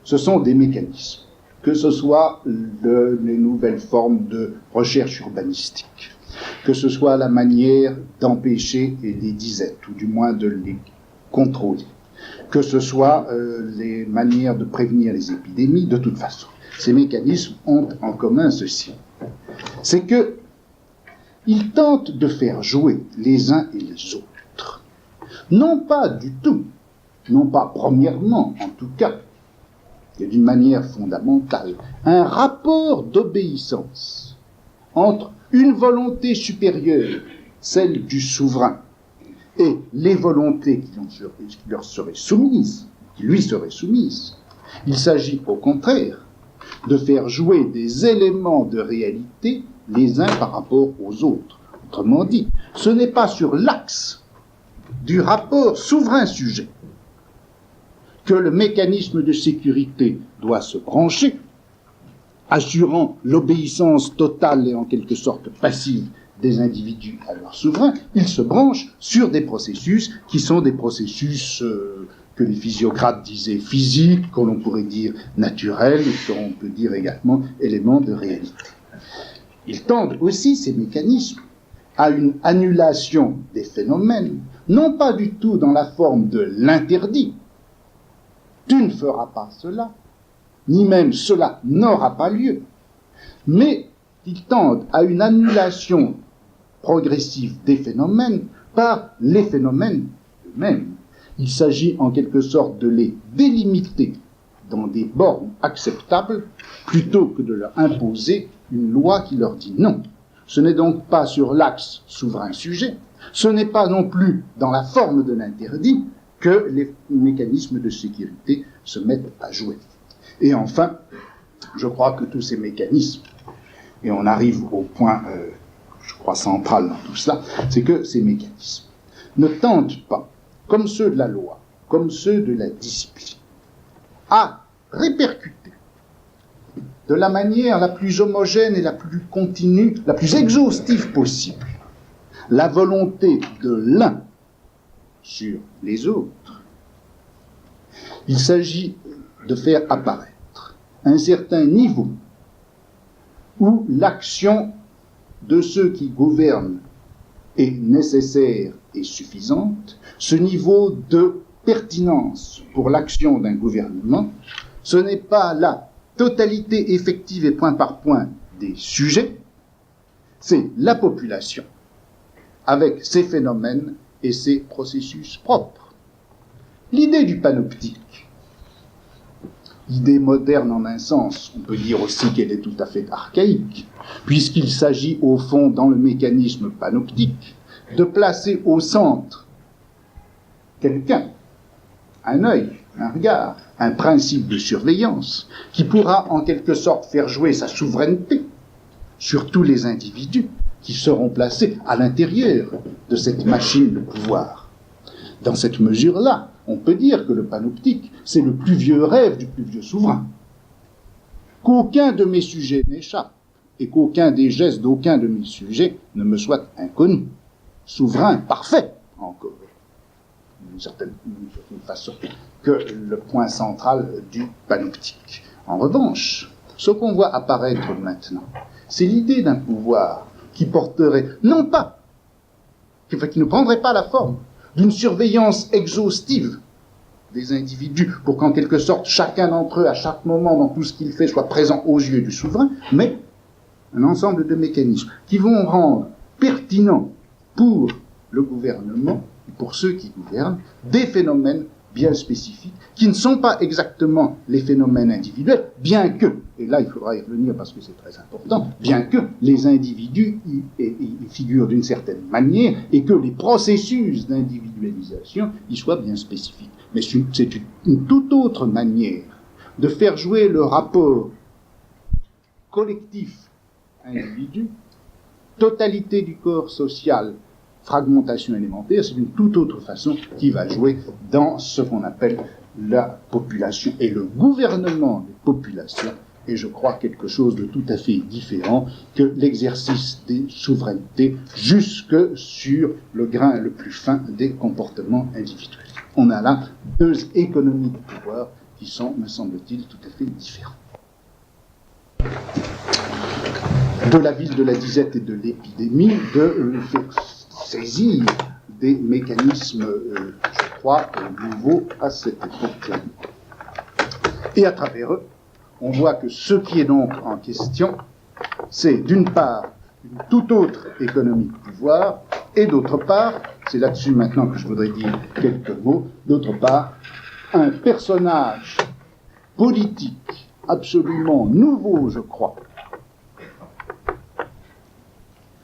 A: ce sont des mécanismes, que ce soit les nouvelles formes de recherche urbanistique, que ce soit la manière d'empêcher les disettes, ou du moins de les contrôler, que ce soit les manières de prévenir les épidémies, de toute façon. Ces mécanismes ont en commun ceci, c'est que ils tentent de faire jouer les uns et les autres, non pas du tout, non pas premièrement en tout cas, et d'une manière fondamentale, un rapport d'obéissance entre une volonté supérieure, celle du souverain, et les volontés qui leur seraient soumises, qui lui seraient soumises. Il s'agit au contraire de faire jouer des éléments de réalité les uns par rapport aux autres. Autrement dit, ce n'est pas sur l'axe du rapport souverain-sujet que le mécanisme de sécurité doit se brancher, assurant l'obéissance totale et en quelque sorte passive des individus à leur souverain. Il se branche sur des processus qui sont des processus que les physiocrates disaient physiques, que l'on pourrait dire naturels, et qu'on peut dire également éléments de réalité. Ils tendent aussi, ces mécanismes, à une annulation des phénomènes, non pas du tout dans la forme de l'interdit, tu ne feras pas cela, ni même cela n'aura pas lieu, mais ils tendent à une annulation progressive des phénomènes par les phénomènes eux-mêmes. Il s'agit en quelque sorte de les délimiter dans des bornes acceptables plutôt que de leur imposer une loi qui leur dit non. Ce n'est donc pas sur l'axe souverain-sujet, ce n'est pas non plus dans la forme de l'interdit que les mécanismes de sécurité se mettent à jouer. Et enfin, je crois que tous ces mécanismes, et on arrive au point, je crois, central dans tout cela, c'est que ces mécanismes ne tentent pas, comme ceux de la loi, comme ceux de la discipline, à répercuter de la manière la plus homogène et la plus continue, la plus exhaustive possible, la volonté de l'un sur les autres. Il s'agit de faire apparaître un certain niveau où l'action de ceux qui gouvernent est nécessaire et suffisante. Ce niveau de pertinence pour l'action d'un gouvernement, ce n'est pas la totalité effective et point par point des sujets, c'est la population avec ses phénomènes et ses processus propres. L'idée du panoptique, idée moderne en un sens, on peut dire aussi qu'elle est tout à fait archaïque, puisqu'il s'agit au fond, dans le mécanisme panoptique, de placer au centre quelqu'un, un œil, un regard, un principe de surveillance, qui pourra en quelque sorte faire jouer sa souveraineté sur tous les individus qui seront placés à l'intérieur de cette machine de pouvoir. Dans cette mesure-là, on peut dire que le panoptique, c'est le plus vieux rêve du plus vieux souverain. Qu'aucun de mes sujets n'échappe, et qu'aucun des gestes d'aucun de mes sujets ne me soit inconnu. Souverain parfait, encore, d'une certaine façon, que le point central du panoptique. En revanche, ce qu'on voit apparaître maintenant, c'est l'idée d'un pouvoir qui porterait, non pas, qui ne prendrait pas la forme d'une surveillance exhaustive des individus pour qu'en quelque sorte chacun d'entre eux, à chaque moment, dans tout ce qu'il fait, soit présent aux yeux du souverain, mais un ensemble de mécanismes qui vont rendre pertinent pour le gouvernement, et pour ceux qui gouvernent, des phénomènes bien spécifiques, qui ne sont pas exactement les phénomènes individuels, bien que, et là il faudra y revenir parce que c'est très important, bien que les individus y figurent d'une certaine manière et que les processus d'individualisation y soient bien spécifiques. Mais c'est une toute autre manière de faire jouer le rapport collectif-individu, totalité du corps social, fragmentation élémentaire, c'est d'une toute autre façon qui va jouer dans ce qu'on appelle la population. Et le gouvernement des populations est, je crois, quelque chose de tout à fait différent que l'exercice des souverainetés jusque sur le grain le plus fin des comportements individuels. On a là deux économies de pouvoir qui sont, me semble-t-il, tout à fait différentes. De la ville de la disette et de l'épidémie, de saisir des mécanismes, je crois, nouveaux à cette époque-là. Et à travers eux, on voit que ce qui est donc en question, c'est d'une part une toute autre économie de pouvoir, et d'autre part, c'est là-dessus maintenant que je voudrais dire quelques mots, d'autre part, un personnage politique absolument nouveau, je crois,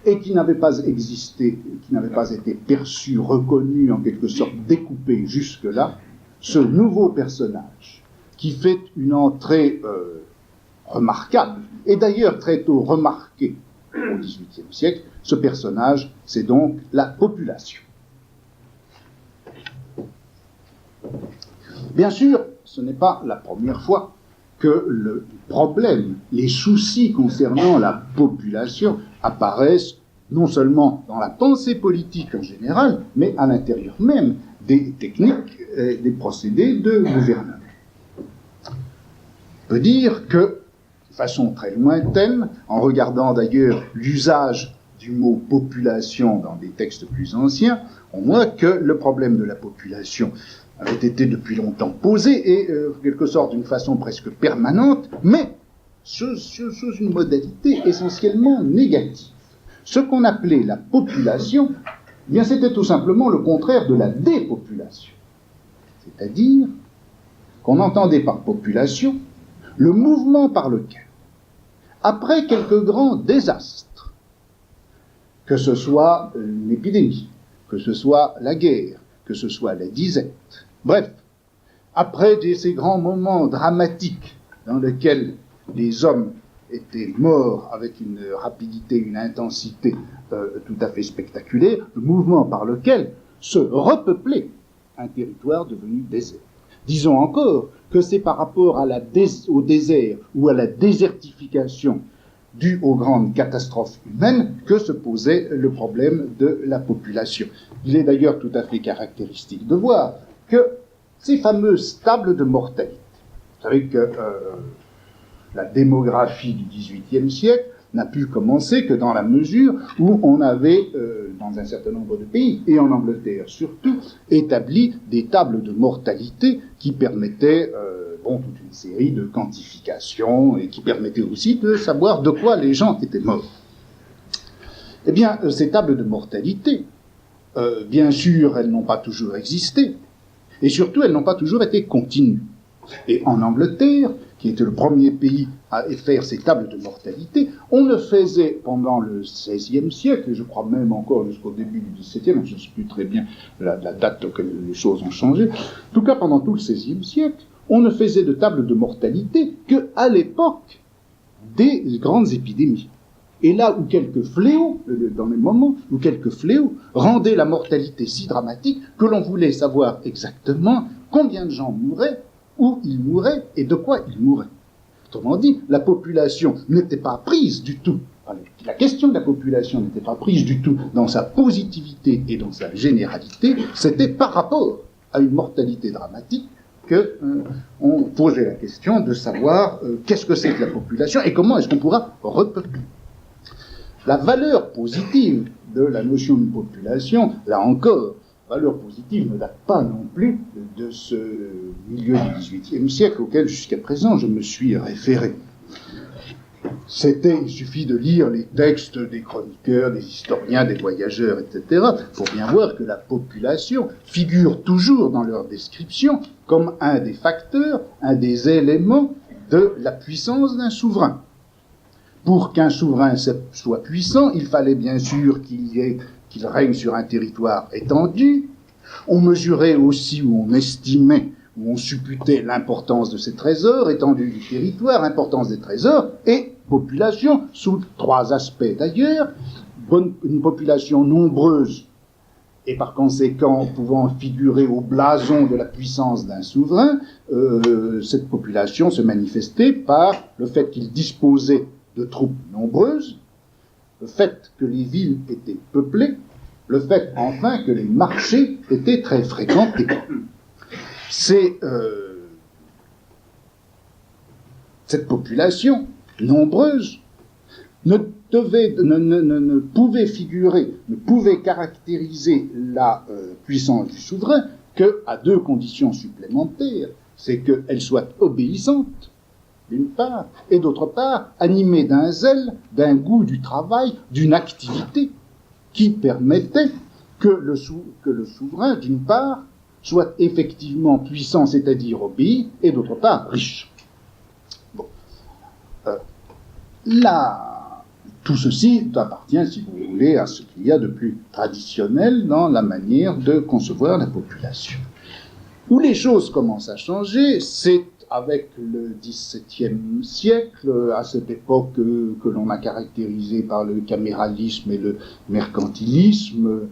A: et qui n'avait pas existé, qui n'avait pas été perçu, reconnu, en quelque sorte découpé jusque-là, ce nouveau personnage qui fait une entrée remarquable, et d'ailleurs très tôt remarqué au XVIIIe siècle, ce personnage, c'est donc la population. Bien sûr, ce n'est pas la première fois que le problème, les soucis concernant la population apparaissent non seulement dans la pensée politique en général, mais à l'intérieur même des techniques et des procédés de gouvernement. On peut dire que, de façon très lointaine, en regardant d'ailleurs l'usage du mot population dans des textes plus anciens, on voit que le problème de la population avait été depuis longtemps posé et, en quelque sorte, d'une façon presque permanente, mais sous une modalité essentiellement négative. Ce qu'on appelait la population, eh bien, c'était tout simplement le contraire de la dépopulation. C'est-à-dire qu'on entendait par population le mouvement par lequel, après quelques grands désastres, que ce soit une épidémie, que ce soit la guerre, que ce soit la disette, bref, après ces grands moments dramatiques dans lesquels les hommes étaient morts avec une rapidité, une intensité tout à fait spectaculaire, le mouvement par lequel se repeuplait un territoire devenu désert. Disons encore que c'est par rapport à au désert ou à la désertification due aux grandes catastrophes humaines que se posait le problème de la population. Il est d'ailleurs tout à fait caractéristique de voir que ces fameuses tables de mortalité, vous savez que la démographie du XVIIIe siècle n'a pu commencer que dans la mesure où on avait, dans un certain nombre de pays, et en Angleterre surtout, établi des tables de mortalité qui permettaient toute une série de quantifications et qui permettaient aussi de savoir de quoi les gens étaient morts. Eh bien, ces tables de mortalité, bien sûr, elles n'ont pas toujours existé, et surtout, elles n'ont pas toujours été continues. Et en Angleterre, qui était le premier pays à faire ces tables de mortalité, on ne faisait pendant le XVIe siècle, et je crois même encore jusqu'au début du XVIIe, je ne sais plus très bien la date auquel les choses ont changé, en tout cas pendant tout le XVIe siècle, on ne faisait de tables de mortalité qu'à l'époque des grandes épidémies. Et là où quelques fléaux, dans les moments où quelques fléaux rendaient la mortalité si dramatique que l'on voulait savoir exactement combien de gens mouraient, où ils mouraient et de quoi ils mouraient. Autrement dit, la population n'était pas prise du tout. La question de la population n'était pas prise du tout dans sa positivité et dans sa généralité, c'était par rapport à une mortalité dramatique qu'on posait la question de savoir qu'est-ce que c'est que la population et comment est-ce qu'on pourra repeupler. La valeur positive de la notion de population, là encore, valeur positive ne date pas non plus de ce milieu du XVIIIe siècle auquel jusqu'à présent je me suis référé. Il suffit de lire les textes des chroniqueurs, des historiens, des voyageurs, etc., pour bien voir que la population figure toujours dans leur description comme un des facteurs, un des éléments de la puissance d'un souverain. Pour qu'un souverain soit puissant, il fallait bien sûr qu'il règne sur un territoire étendu. On mesurait aussi, ou on estimait, ou on supputait l'importance de ces trésors, étendue du territoire, importance des trésors, et population, sous trois aspects d'ailleurs, une population nombreuse, et par conséquent pouvant figurer au blason de la puissance d'un souverain, cette population se manifestait par le fait qu'il disposait de troupes nombreuses, le fait que les villes étaient peuplées, le fait enfin que les marchés étaient très fréquentés. Cette population nombreuse ne pouvait figurer, ne pouvait caractériser la puissance du souverain qu'à deux conditions supplémentaires, c'est qu'elle soit obéissante, d'une part, et d'autre part, animée d'un zèle, d'un goût du travail, d'une activité qui permettait que le souverain, d'une part, soit effectivement puissant, c'est-à-dire obéi, et d'autre part, riche. Bon. Tout ceci appartient, si vous voulez, à ce qu'il y a de plus traditionnel dans la manière de concevoir la population. Où les choses commencent à changer, c'est avec le XVIIe siècle, à cette époque que l'on a caractérisée par le caméralisme et le mercantilisme,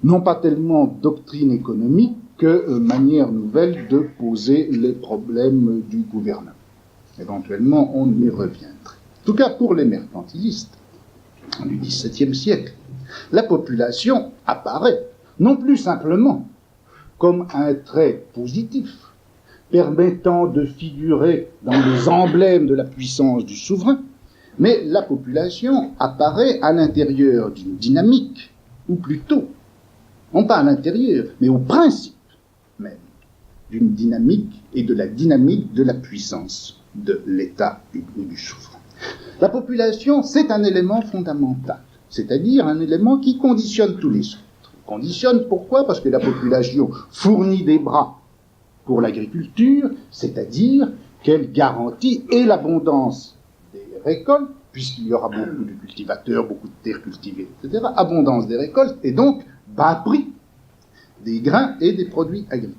A: non pas tellement doctrine économique que manière nouvelle de poser les problèmes du gouvernement. Éventuellement, on y reviendra. En tout cas, pour les mercantilistes du XVIIe siècle, la population apparaît non plus simplement comme un trait positif, permettant de figurer dans les emblèmes de la puissance du souverain, mais la population apparaît à l'intérieur d'une dynamique, ou plutôt, non pas à l'intérieur, mais au principe même, d'une dynamique et de la dynamique de la puissance de l'État ou du souverain. La population, c'est un élément fondamental, c'est-à-dire un élément qui conditionne tous les autres. Conditionne pourquoi? Parce que la population fournit des bras pour l'agriculture, c'est-à-dire qu'elle garantit et l'abondance des récoltes, puisqu'il y aura beaucoup de cultivateurs, beaucoup de terres cultivées, etc., abondance des récoltes, et donc bas prix des grains et des produits agricoles.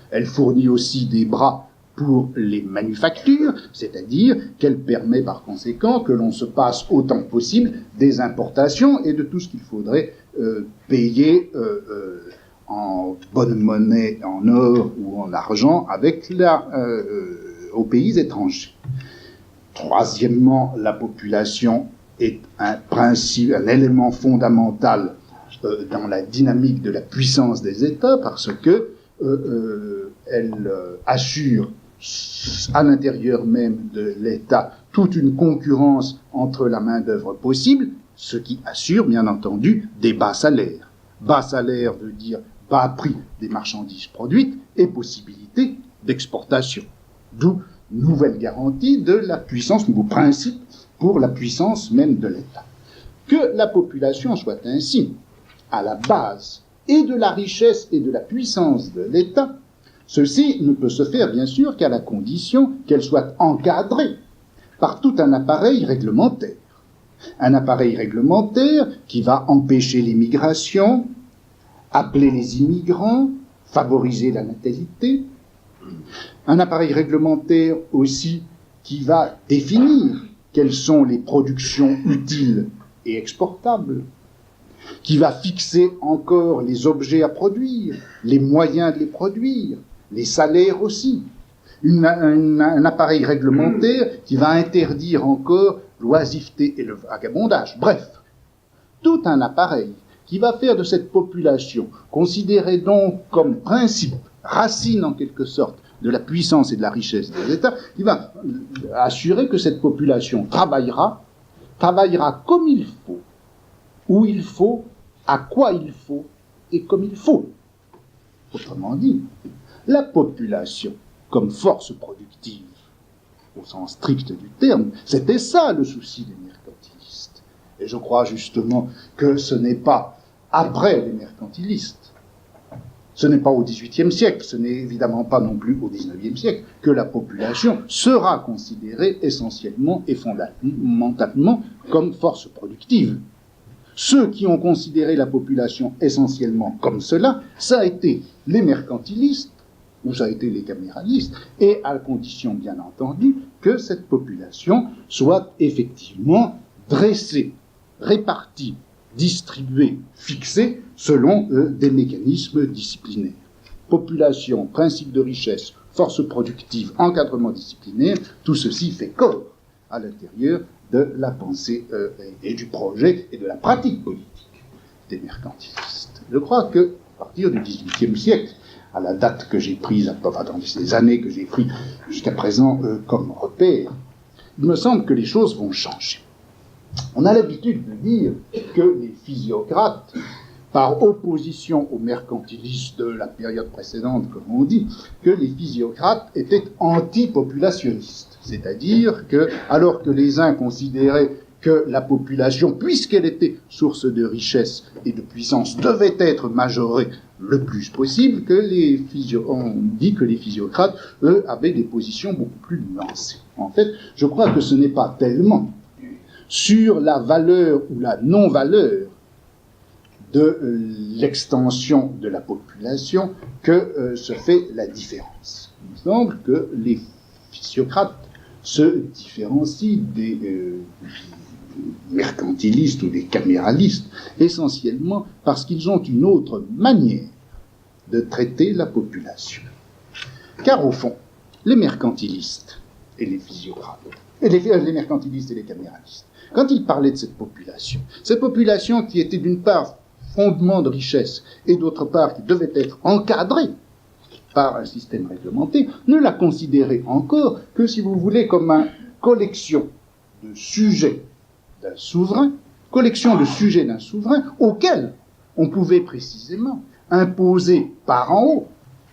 A: Elle fournit aussi des bras pour les manufactures, c'est-à-dire qu'elle permet par conséquent que l'on se passe autant que possible des importations et de tout ce qu'il faudrait payer en bonne monnaie, en or ou en argent avec aux pays étrangers. Troisièmement, la population est un principe, un élément fondamental dans la dynamique de la puissance des États parce que elle assure à l'intérieur même de l'État toute une concurrence entre la main-d'œuvre possible, ce qui assure bien entendu des bas salaires. Bas salaire veut dire bas prix des marchandises produites et possibilité d'exportation. D'où nouvelle garantie de la puissance, nouveau principe pour la puissance même de l'État. Que la population soit ainsi à la base et de la richesse et de la puissance de l'État, ceci ne peut se faire bien sûr qu'à la condition qu'elle soit encadrée par tout un appareil réglementaire. Un appareil réglementaire qui va empêcher l'immigration, appeler les immigrants, favoriser la natalité. Un appareil réglementaire aussi qui va définir quelles sont les productions utiles et exportables, qui va fixer encore les objets à produire, les moyens de les produire, les salaires aussi. Un appareil réglementaire qui va interdire encore l'oisiveté et le vagabondage. Bref, tout un appareil qui va faire de cette population, considérée donc comme principe, racine en quelque sorte, de la puissance et de la richesse des États, qui va assurer que cette population travaillera comme il faut, où il faut, à quoi il faut et comme il faut. Autrement dit, la population comme force productive, au sens strict du terme, c'était ça le souci des mercantilistes. Et je crois justement que ce n'est pas après les mercantilistes, ce n'est pas au XVIIIe siècle, ce n'est évidemment pas non plus au XIXe siècle, que la population sera considérée essentiellement et fondamentalement comme force productive. Ceux qui ont considéré la population essentiellement comme cela, ça a été les mercantilistes, ou ça a été les caméralistes, et à condition bien entendu que cette population soit effectivement dressée, répartie, distribuée, fixée selon des mécanismes disciplinaires. Population, principe de richesse, force productive, encadrement disciplinaire, tout ceci fait corps à l'intérieur de la pensée et du projet et de la pratique politique des mercantilistes. Je crois que, à partir du XVIIIe siècle, à la date que j'ai prise, dans les années que j'ai prises jusqu'à présent comme repère, il me semble que les choses vont changer. On a l'habitude de dire que les physiocrates, par opposition aux mercantilistes de la période précédente, comme on dit, que les physiocrates étaient antipopulationnistes. C'est-à-dire que, alors que les uns considéraient que la population, puisqu'elle était source de richesse et de puissance, devait être majorée le plus possible, on dit que les physiocrates, eux, avaient des positions beaucoup plus nuancées. En fait, je crois que ce n'est pas tellement sur la valeur ou la non-valeur de l'extension de la population que se fait la différence. Il me semble que les physiocrates se différencient des mercantilistes ou des caméralistes, essentiellement parce qu'ils ont une autre manière de traiter la population. Car au fond, les mercantilistes et les physiocrates, les mercantilistes et les caméralistes, quand ils parlaient de cette population qui était d'une part fondement de richesse et d'autre part qui devait être encadrée par un système réglementé, ne la considéraient encore que, si vous voulez, comme une collection de sujets d'un souverain, auquel on pouvait précisément imposer par en haut,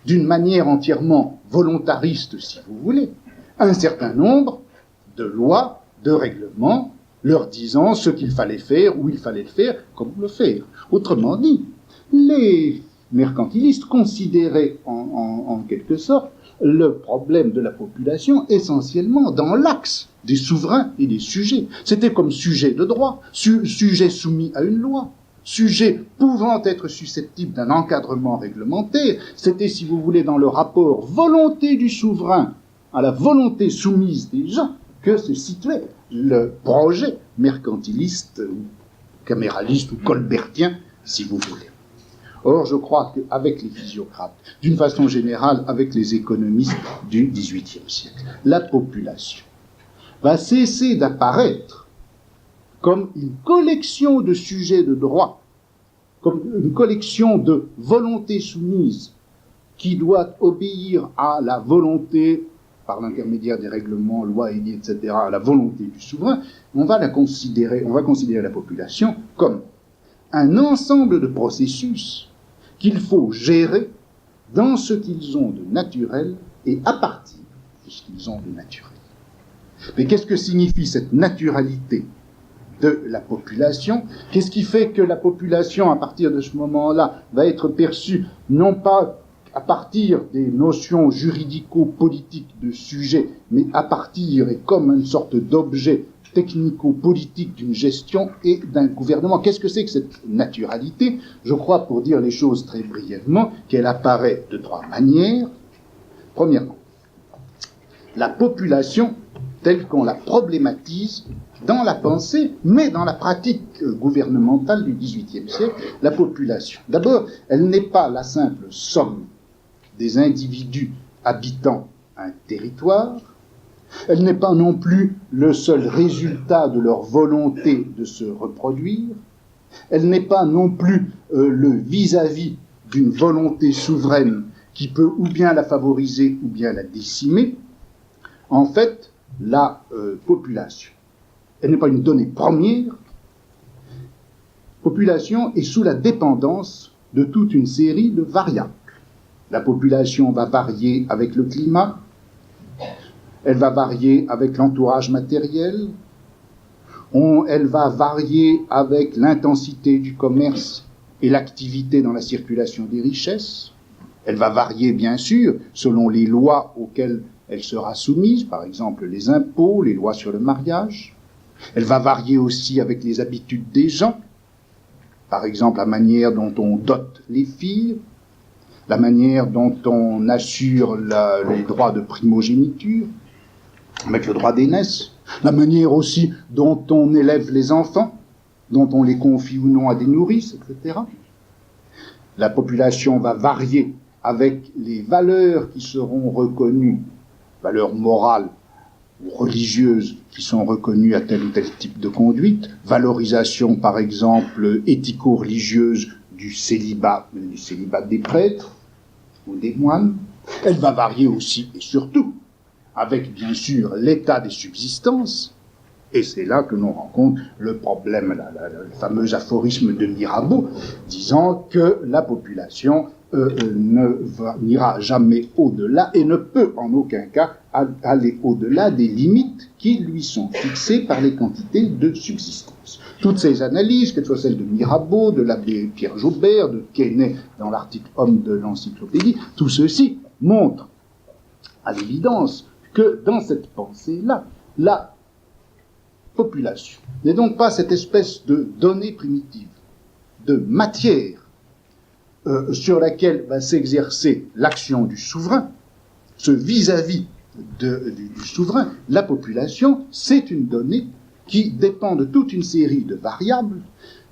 A: d'une manière entièrement volontariste, si vous voulez, un certain nombre de lois, de règlements, leur disant ce qu'il fallait faire, où il fallait le faire, comment le faire. Autrement dit, les mercantilistes considéraient en quelque sorte le problème de la population essentiellement dans l'axe des souverains et des sujets. C'était comme sujet de droit, sujet soumis à une loi, sujet pouvant être susceptible d'un encadrement réglementaire. C'était, si vous voulez, dans le rapport volonté du souverain à la volonté soumise des gens que se situait le projet mercantiliste, ou caméraliste, ou colbertien, si vous voulez. Or, je crois qu'avec les physiocrates, d'une façon générale, avec les économistes du XVIIIe siècle, la population va cesser d'apparaître comme une collection de sujets de droit, comme une collection de volontés soumises qui doit obéir à la volonté, par l'intermédiaire des règlements, lois, édits, etc., à la volonté du souverain. On va considérer la population comme un ensemble de processus qu'il faut gérer dans ce qu'ils ont de naturel et à partir de ce qu'ils ont de naturel. Mais qu'est-ce que signifie cette naturalité de la population? Qu'est-ce qui fait que la population, à partir de ce moment-là, va être perçue non pas à partir des notions juridico-politiques de sujet, mais à partir et comme une sorte d'objet technico-politique d'une gestion et d'un gouvernement? Qu'est-ce que c'est que cette naturalité? Je crois, pour dire les choses très brièvement, qu'elle apparaît de trois manières. Premièrement, la population telle qu'on la problématise dans la pensée, mais dans la pratique gouvernementale du XVIIIe siècle, la population. D'abord, elle n'est pas la simple somme des individus habitant un territoire, elle n'est pas non plus le seul résultat de leur volonté de se reproduire, elle n'est pas non plus le vis-à-vis d'une volonté souveraine qui peut ou bien la favoriser ou bien la décimer. En fait, la population, elle n'est pas une donnée première. Population est sous la dépendance de toute une série de variables. La population va varier avec le climat, elle va varier avec l'entourage matériel, elle va varier avec l'intensité du commerce et l'activité dans la circulation des richesses, elle va varier bien sûr selon les lois auxquelles elle sera soumise, par exemple les impôts, les lois sur le mariage. Elle va varier aussi avec les habitudes des gens, par exemple la manière dont on dote les filles, la manière dont on assure les droits de primogéniture, avec le droit d'aînesse, la manière aussi dont on élève les enfants, dont on les confie ou non à des nourrices, etc. La population va varier avec les valeurs qui seront reconnues, valeurs morales ou religieuses qui sont reconnues à tel ou tel type de conduite, valorisation par exemple éthico-religieuse du célibat des prêtres ou des moines. Elle va varier aussi et surtout avec bien sûr l'état des subsistances, et c'est là que l'on rencontre le problème, le fameux aphorisme de Mirabeau, disant que la population n'ira jamais au-delà et ne peut en aucun cas aller au-delà des limites qui lui sont fixées par les quantités de subsistance. Toutes ces analyses, que ce soit celles de Mirabeau, de l'abbé Pierre Jaubert, de Quesnay dans l'article Homme de l'Encyclopédie, tout ceci montre à l'évidence que dans cette pensée-là, la population n'est donc pas cette espèce de donnée primitive, de matière sur laquelle va s'exercer l'action du souverain, ce vis-à-vis du souverain. La population, c'est une donnée qui dépend de toute une série de variables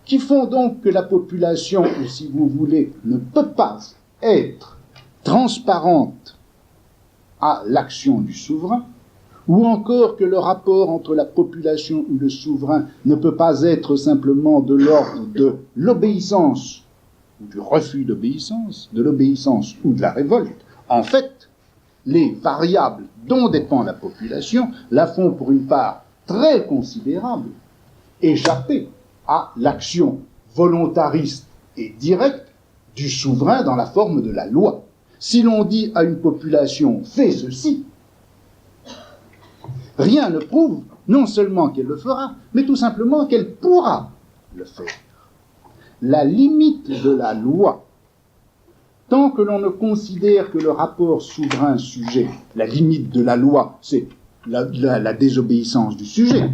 A: qui font donc que la population, si vous voulez, ne peut pas être transparente à l'action du souverain, ou encore que le rapport entre la population ou le souverain ne peut pas être simplement de l'ordre de l'obéissance ou du refus d'obéissance, de l'obéissance ou de la révolte. En fait, les variables dont dépend la population la font pour une part très considérable échapper à l'action volontariste et directe du souverain dans la forme de la loi. Si l'on dit à une population « fais ceci », rien ne prouve non seulement qu'elle le fera, mais tout simplement qu'elle pourra le faire. La limite de la loi, tant que l'on ne considère que le rapport souverain-sujet, la limite de la loi, c'est la désobéissance du sujet,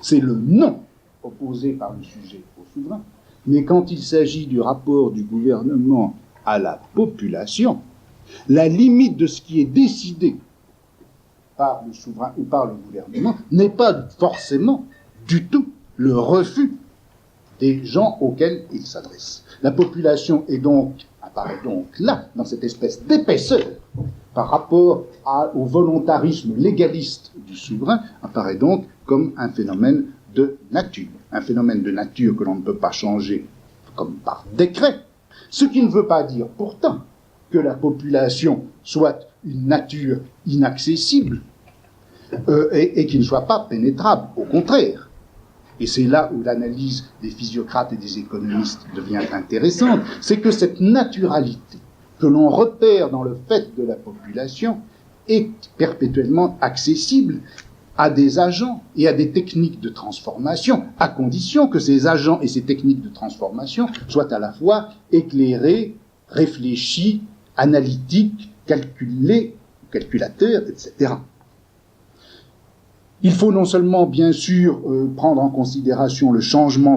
A: c'est le non opposé par le sujet au souverain. Mais quand il s'agit du rapport du gouvernement à la population, la limite de ce qui est décidé par le souverain ou par le gouvernement n'est pas forcément du tout le refus des gens auxquels il s'adresse. La population apparaît donc là, dans cette espèce d'épaisseur, par rapport au volontarisme légaliste du souverain, apparaît donc comme un phénomène de nature. Un phénomène de nature que l'on ne peut pas changer comme par décret, ce qui ne veut pas dire pourtant que la population soit une nature inaccessible et qui ne soit pas pénétrable, au contraire. Et c'est là où l'analyse des physiocrates et des économistes devient intéressante, c'est que cette naturalité que l'on repère dans le fait de la population est perpétuellement accessible à des agents et à des techniques de transformation, à condition que ces agents et ces techniques de transformation soient à la fois éclairés, réfléchis, analytiques, calculés, calculateurs, etc. Il faut non seulement, bien sûr, prendre en considération le changement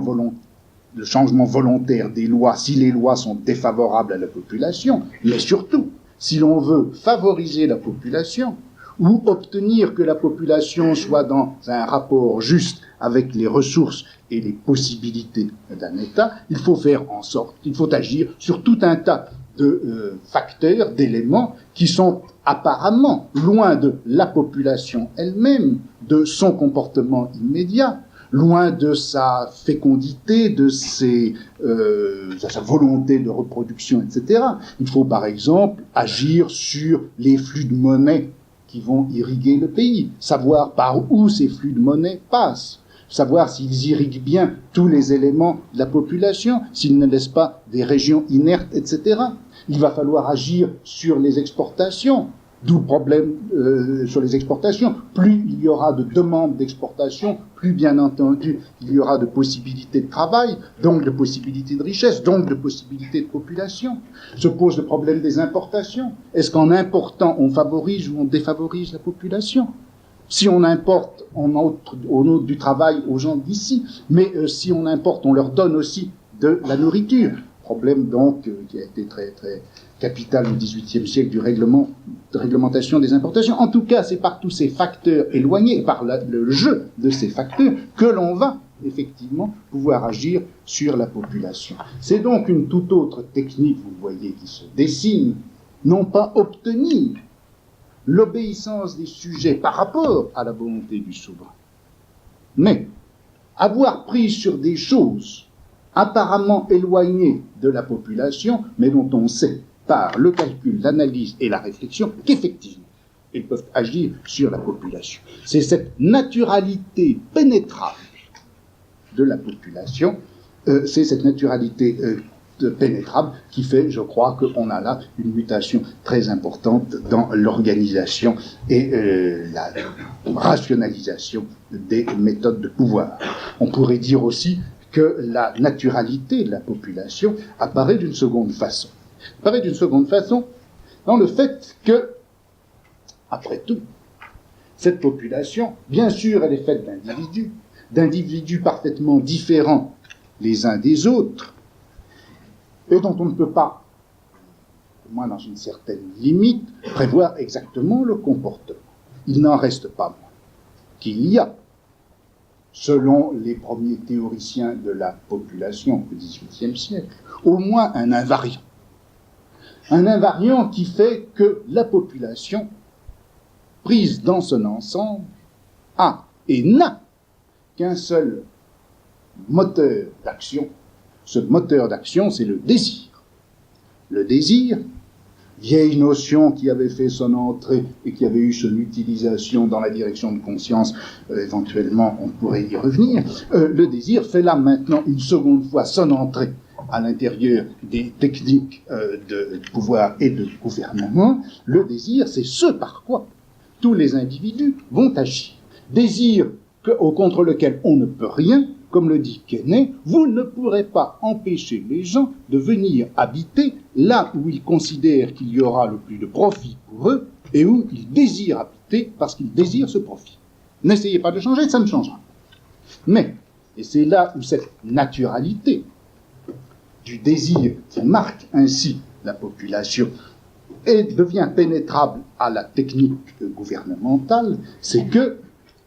A: volontaire des lois, si les lois sont défavorables à la population, mais surtout, si l'on veut favoriser la population, ou obtenir que la population soit dans un rapport juste avec les ressources et les possibilités d'un État, il faut faire en sorte, il faut agir sur tout un tas de facteurs, d'éléments qui sont apparemment loin de la population elle-même, de son comportement immédiat, loin de sa fécondité, de sa volonté de reproduction, etc. Il faut par exemple agir sur les flux de monnaie qui vont irriguer le pays, savoir par où ces flux de monnaie passent, savoir s'ils irriguent bien tous les éléments de la population, s'ils ne laissent pas des régions inertes, etc. Il va falloir agir sur les exportations, d'où le problème sur les exportations. Plus il y aura de demandes d'exportation, plus bien entendu il y aura de possibilités de travail, donc de possibilités de richesse, donc de possibilités de population. Se pose le problème des importations. Est-ce qu'en important on favorise ou on défavorise la population ? Si on importe, on ôte du travail aux gens d'ici, mais si on importe, on leur donne aussi de la nourriture. Problème donc qui a été très très capital au XVIIIe siècle de réglementation des importations. En tout cas, c'est par tous ces facteurs éloignés, par le jeu de ces facteurs, que l'on va effectivement pouvoir agir sur la population. C'est donc une toute autre technique, vous voyez, qui se dessine, non pas obtenir l'obéissance des sujets par rapport à la volonté du souverain, mais avoir prise sur des choses apparemment éloignées de la population, mais dont on sait par le calcul, l'analyse et la réflexion qu'effectivement, ils peuvent agir sur la population. C'est cette naturalité pénétrable de la population, c'est cette naturalité pénétrable qui fait, je crois, qu'on a là une mutation très importante dans l'organisation et la rationalisation des méthodes de pouvoir. On pourrait dire aussi que la naturalité de la population apparaît d'une seconde façon. Apparaît d'une seconde façon dans le fait que, après tout, Cette population, bien sûr, elle est faite d'individus parfaitement différents les uns des autres, et dont on ne peut pas, au moins dans une certaine limite, prévoir exactement le comportement. Il n'en reste pas moins qu'il y a, selon les premiers théoriciens de la population du XVIIIe siècle, au moins un invariant. Un invariant qui fait que la population, prise dans son ensemble, a et n'a qu'un seul moteur d'action. Ce moteur d'action, c'est le désir. Le désir, vieille notion qui avait fait son entrée et qui avait eu son utilisation dans la direction de conscience, éventuellement on pourrait y revenir, le désir fait là maintenant une seconde fois son entrée à l'intérieur des techniques de pouvoir et de gouvernement. Le désir, c'est ce par quoi tous les individus vont agir. Désir contre lequel on ne peut rien, comme le dit Quesnay, vous ne pourrez pas empêcher les gens de venir habiter là où ils considèrent qu'il y aura le plus de profit pour eux et où ils désirent habiter parce qu'ils désirent ce profit. N'essayez pas de changer, ça ne changera. Mais, et c'est là où cette naturalité du désir qui marque ainsi la population et devient pénétrable à la technique gouvernementale, c'est que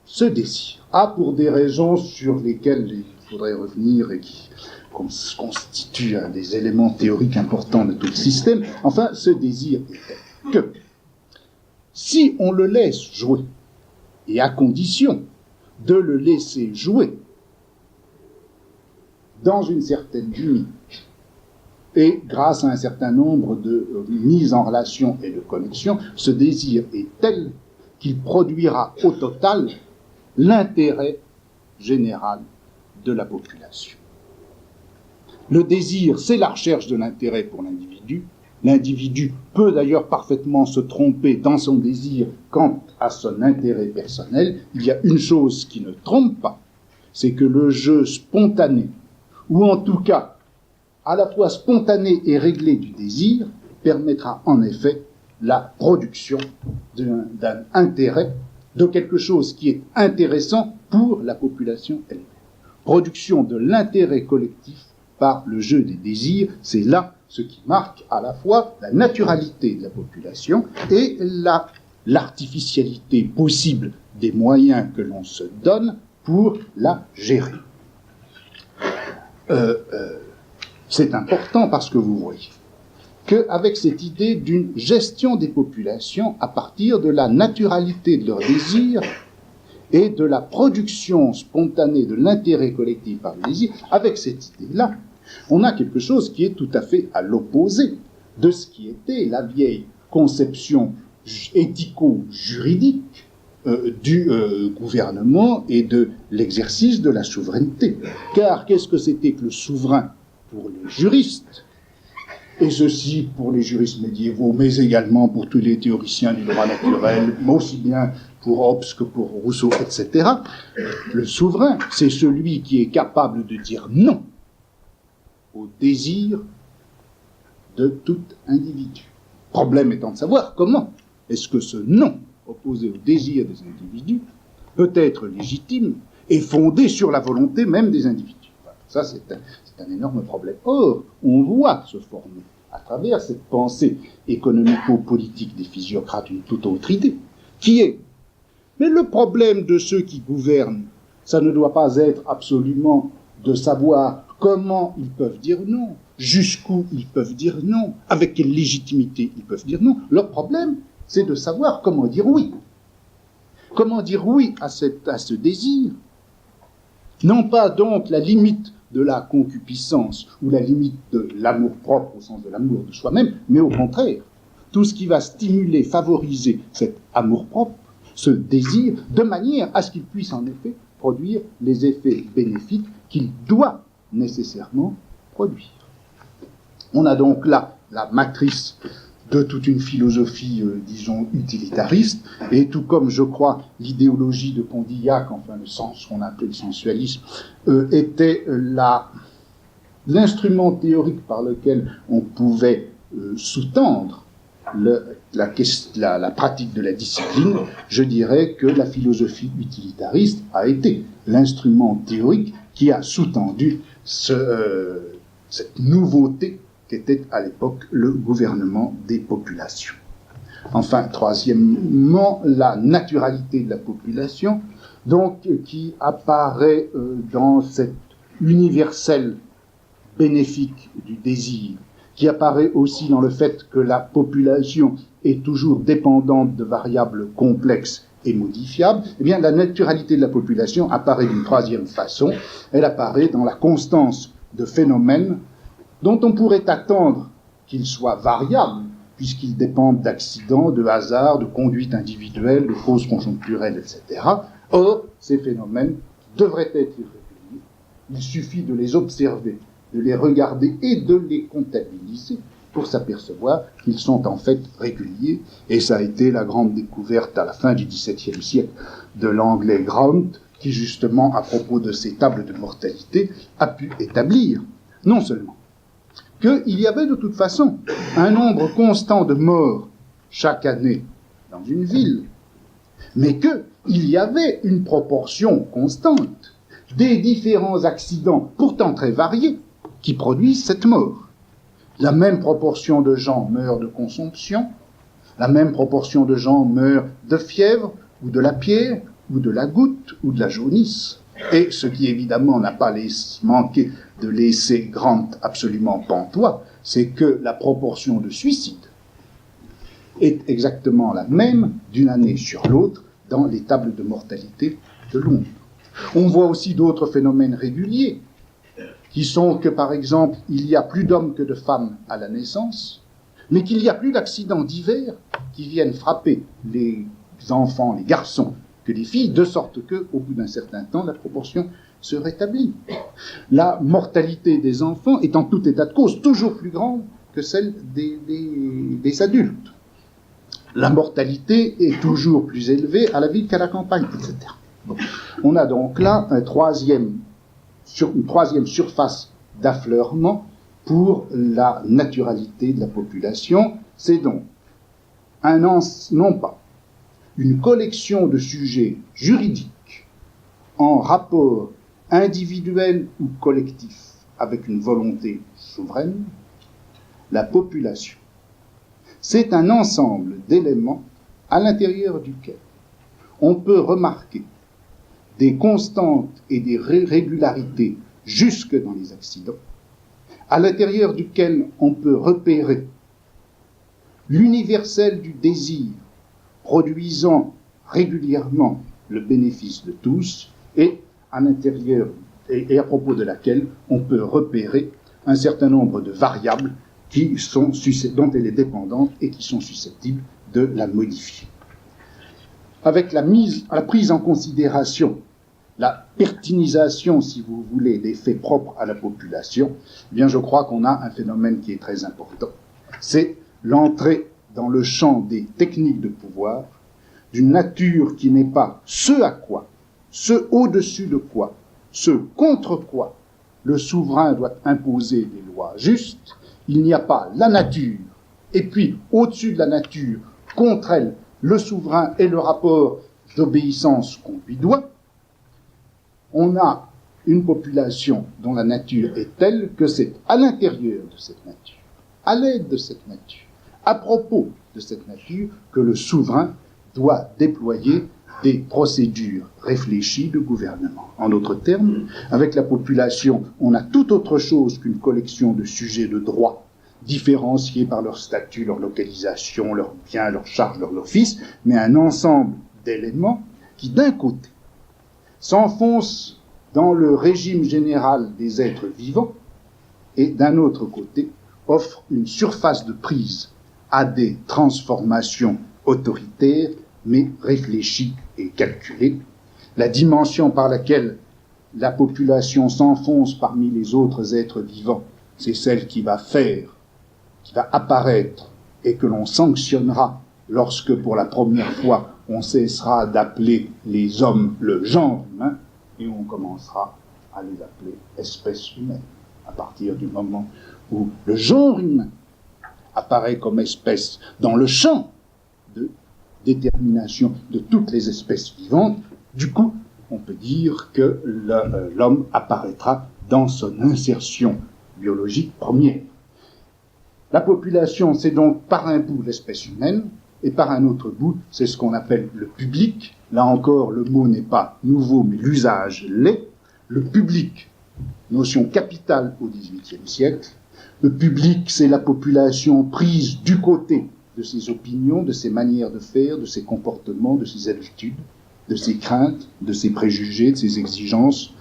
A: ce désir a, pour des raisons sur lesquelles il faudrait revenir et qui constituent un des éléments théoriques importants de tout le système, enfin, ce désir est tel que, si on le laisse jouer, et à condition de le laisser jouer dans une certaine limite, et grâce à un certain nombre de mises en relation et de connexions, ce désir est tel qu'il produira au total l'intérêt général de la population. Le désir, c'est la recherche de l'intérêt pour l'individu. L'individu peut d'ailleurs parfaitement se tromper dans son désir quant à son intérêt personnel. Il y a une chose qui ne trompe pas, c'est que le jeu spontané, ou en tout cas à la fois spontané et réglé du désir, permettra en effet la production d'un intérêt, de quelque chose qui est intéressant pour la population elle-même. Production de l'intérêt collectif par le jeu des désirs, c'est là ce qui marque à la fois la naturalité de la population et l'artificialité possible des moyens que l'on se donne pour la gérer. C'est important parce que vous voyez qu'avec cette idée d'une gestion des populations à partir de la naturalité de leurs désirs et de la production spontanée de l'intérêt collectif par le désir, avec cette idée-là, on a quelque chose qui est tout à fait à l'opposé de ce qui était la vieille conception éthico-juridique du gouvernement et de l'exercice de la souveraineté. Car qu'est-ce que c'était que le souverain pour les juristes, et ceci pour les juristes médiévaux, mais également pour tous les théoriciens du droit naturel, mais aussi bien pour Hobbes que pour Rousseau, etc. Le souverain, c'est celui qui est capable de dire non au désir de tout individu. Problème étant de savoir comment est-ce que ce non opposé au désir des individus peut être légitime et fondé sur la volonté même des individus. Voilà. Ça, c'est un énorme problème. Or, on voit se former à travers cette pensée économico-politique des physiocrates une toute autre idée, qui est, mais le problème de ceux qui gouvernent, ça ne doit pas être absolument de savoir comment ils peuvent dire non, jusqu'où ils peuvent dire non, avec quelle légitimité ils peuvent dire non. Leur problème, c'est de savoir comment dire oui. Comment dire oui à ce désir. Non pas donc la limite de la concupiscence ou la limite de l'amour-propre au sens de l'amour de soi-même, mais au contraire, tout ce qui va stimuler, favoriser cet amour-propre, ce désir, de manière à ce qu'il puisse en effet produire les effets bénéfiques qu'il doit nécessairement produire. On a donc là la matrice de toute une philosophie, disons, utilitariste, et tout comme, je crois, l'idéologie de Condillac, enfin le sens qu'on appelle le sensualisme, était l'instrument théorique par lequel on pouvait sous-tendre la pratique de la discipline, je dirais que la philosophie utilitariste a été l'instrument théorique qui a sous-tendu cette nouveauté qu'était à l'époque le gouvernement des populations. Enfin, troisièmement, la naturalité de la population, donc qui apparaît dans cet universel bénéfique du désir, qui apparaît aussi dans le fait que la population est toujours dépendante de variables complexes et modifiables. Eh bien, la naturalité de la population apparaît d'une troisième façon. Elle apparaît dans la constance de phénomènes dont on pourrait attendre qu'ils soient variables, puisqu'ils dépendent d'accidents, de hasards, de conduites individuelles, de causes conjoncturelles, etc. Or, ces phénomènes devraient être irréguliers. Il suffit de les observer, de les regarder et de les comptabiliser pour s'apercevoir qu'ils sont en fait réguliers. Et ça a été la grande découverte à la fin du XVIIe siècle de l'anglais Grant, qui justement, à propos de ces tables de mortalité, a pu établir, non seulement qu'il y avait de toute façon un nombre constant de morts chaque année dans une ville, mais qu'il y avait une proportion constante des différents accidents, pourtant très variés, qui produisent cette mort. La même proportion de gens meurent de consomption, la même proportion de gens meurent de fièvre, ou de la pierre, ou de la goutte, ou de la jaunisse. Et ce qui évidemment n'a pas manqué de laisser Grant absolument pantois, c'est que la proportion de suicides est exactement la même d'une année sur l'autre dans les tables de mortalité de Londres. On voit aussi d'autres phénomènes réguliers, qui sont que, par exemple, il y a plus d'hommes que de femmes à la naissance, mais qu'il y a plus d'accidents divers qui viennent frapper les enfants, les garçons, que les filles, de sorte qu'au bout d'un certain temps, la proportion se rétablit. La mortalité des enfants est en tout état de cause toujours plus grande que celle des adultes. La mortalité est toujours plus élevée à la ville qu'à la campagne, etc. Bon. On a donc là une troisième surface d'affleurement pour la naturalité de la population. C'est donc non pas une collection de sujets juridiques en rapport individuel ou collectif avec une volonté souveraine. La population, c'est un ensemble d'éléments à l'intérieur duquel on peut remarquer des constantes et des régularités jusque dans les accidents, à l'intérieur duquel on peut repérer l'universel du désir produisant régulièrement le bénéfice de tous, et à l'intérieur et à propos de laquelle on peut repérer un certain nombre de variables dont elle est dépendante et qui sont susceptibles de la modifier. Avec la prise en considération, la pertinisation, si vous voulez, des faits propres à la population, eh bien je crois qu'on a un phénomène qui est très important. C'est l'entrée dans le champ des techniques de pouvoir d'une nature qui n'est pas ce à quoi, ce au-dessus de quoi, ce contre quoi le souverain doit imposer des lois justes. Il n'y a pas la nature, et puis au-dessus de la nature, contre elle, le souverain et le rapport d'obéissance qu'on lui doit. On a une population dont la nature est telle que c'est à l'intérieur de cette nature, à l'aide de cette nature, à propos de cette nature, que le souverain doit déployer des procédures réfléchies de gouvernement. En d'autres termes, avec la population, on a tout autre chose qu'une collection de sujets de droit, différenciés par leur statut, leur localisation, leurs biens, leurs charges, leurs offices, mais un ensemble d'éléments qui, d'un côté, s'enfoncent dans le régime général des êtres vivants, et d'un autre côté, offrent une surface de prise à des transformations autoritaires, mais réfléchies et calculées. La dimension par laquelle la population s'enfonce parmi les autres êtres vivants, c'est celle qui va apparaître et que l'on sanctionnera lorsque, pour la première fois, on cessera d'appeler les hommes le genre humain et on commencera à les appeler espèces humaines, à partir du moment où le genre humain apparaît comme espèce dans le champ de détermination de toutes les espèces vivantes, du coup, on peut dire que l'homme apparaîtra dans son insertion biologique première. La population, c'est donc par un bout l'espèce humaine, et par un autre bout, c'est ce qu'on appelle le public. Là encore, le mot n'est pas nouveau, mais l'usage l'est. Le public, notion capitale au XVIIIe siècle. Le public, c'est la population prise du côté de ses opinions, de ses manières de faire, de ses comportements, de ses habitudes, de ses craintes, de ses préjugés, de ses exigences.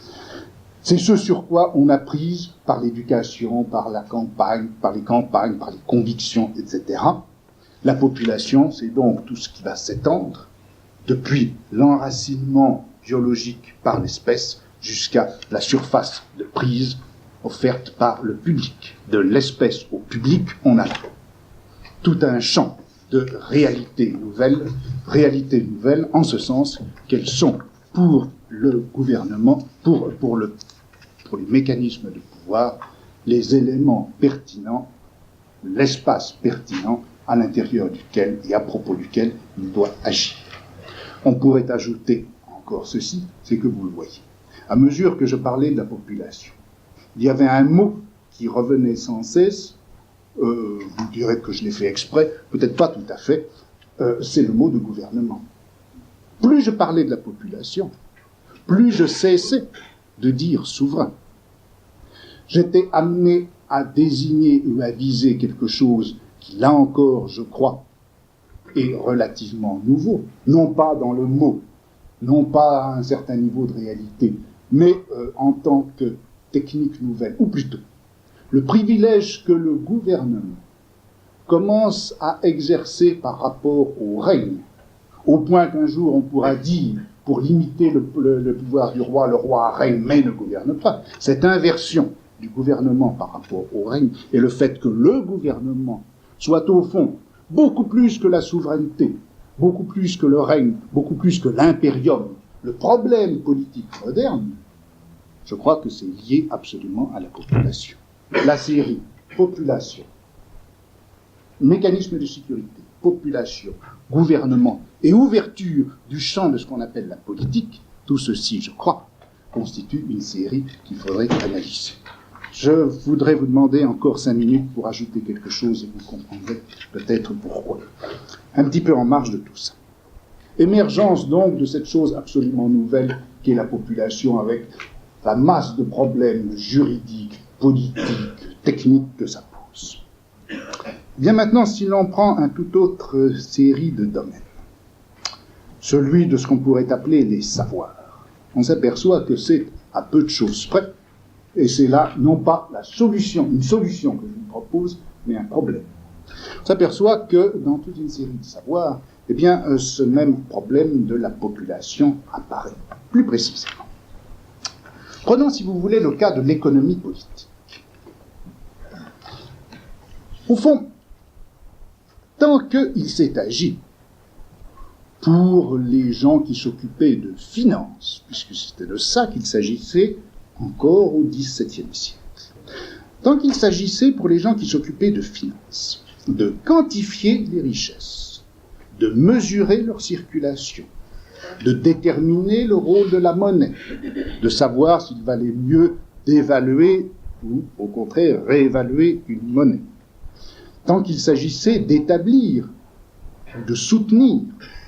A: C'est ce sur quoi on a prise par l'éducation, par la campagne, par les convictions, etc. La population, c'est donc tout ce qui va s'étendre depuis l'enracinement biologique par l'espèce jusqu'à la surface de prise offerte par le public. De l'espèce au public, on a tout un champ de réalités nouvelles en ce sens qu'elles sont pour le gouvernement, pour les mécanismes de pouvoir, les éléments pertinents, l'espace pertinent à l'intérieur duquel et à propos duquel il doit agir. On pourrait ajouter encore ceci, c'est que vous le voyez. À mesure que je parlais de la population, il y avait un mot qui revenait sans cesse, vous direz que je l'ai fait exprès, peut-être pas tout à fait, c'est le mot de gouvernement. Plus je parlais de la population, plus je cessais de dire souverain. J'étais amené à désigner ou à viser quelque chose qui, là encore, je crois, est relativement nouveau, non pas dans le mot, non pas à un certain niveau de réalité, mais en tant que technique nouvelle, ou plutôt, le privilège que le gouvernement commence à exercer par rapport au règne, au point qu'un jour on pourra dire, pour limiter le pouvoir du roi, le roi règne mais ne gouverne pas, cette inversion du gouvernement par rapport au règne, et le fait que le gouvernement soit au fond beaucoup plus que la souveraineté, beaucoup plus que le règne, beaucoup plus que l'impérium, le problème politique moderne, je crois que c'est lié absolument à la population. La série population, mécanisme de sécurité, population, gouvernement et ouverture du champ de ce qu'on appelle la politique, tout ceci, je crois, constitue une série qu'il faudrait analyser. Je voudrais vous demander encore 5 minutes pour ajouter quelque chose et vous comprendrez peut-être pourquoi. Un petit peu en marge de tout ça. Émergence donc de cette chose absolument nouvelle qu'est la population avec la masse de problèmes juridiques, politiques, techniques que ça pose. Bien maintenant, si l'on prend un tout autre série de domaines, celui de ce qu'on pourrait appeler les savoirs, on s'aperçoit que c'est à peu de choses près. Et c'est là, non pas la solution, une solution que je vous propose, mais un problème. On s'aperçoit que dans toute une série de savoirs, eh bien, ce même problème de la population apparaît plus précisément. Prenons, si vous voulez, le cas de l'économie politique. Au fond, tant qu'il s'est agi pour les gens qui s'occupaient de finances, puisque c'était de ça qu'il s'agissait, encore au XVIIe siècle. Tant qu'il s'agissait pour les gens qui s'occupaient de finances, de quantifier les richesses, de mesurer leur circulation, de déterminer le rôle de la monnaie, de savoir s'il valait mieux d'évaluer ou, au contraire, réévaluer une monnaie. Tant qu'il s'agissait d'établir, de soutenir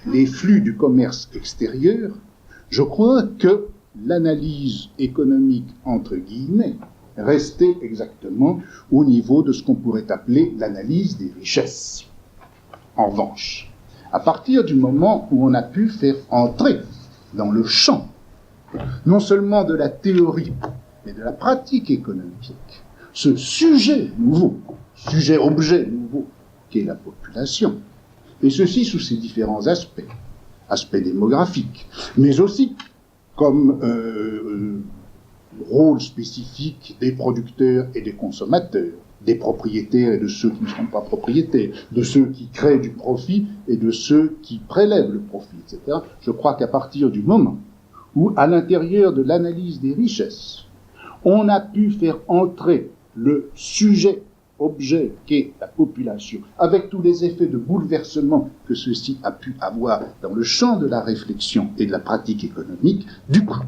A: les flux du commerce extérieur, je crois que l'analyse économique, entre guillemets, restait exactement au niveau de ce qu'on pourrait appeler l'analyse des richesses. En revanche, à partir du moment où on a pu faire entrer dans le champ, non seulement de la théorie, mais de la pratique économique, ce sujet nouveau, sujet-objet nouveau, qu'est la population, et ceci sous ses différents aspects, aspects démographiques, mais aussi comme rôle spécifique des producteurs et des consommateurs, des propriétaires et de ceux qui ne sont pas propriétaires, de ceux qui créent du profit et de ceux qui prélèvent le profit, etc. Je crois qu'à partir du moment où, à l'intérieur de l'analyse des richesses, on a pu faire entrer le sujet objet qu'est la population, avec tous les effets de bouleversement que ceci a pu avoir dans le champ de la réflexion et de la pratique économique, du coup,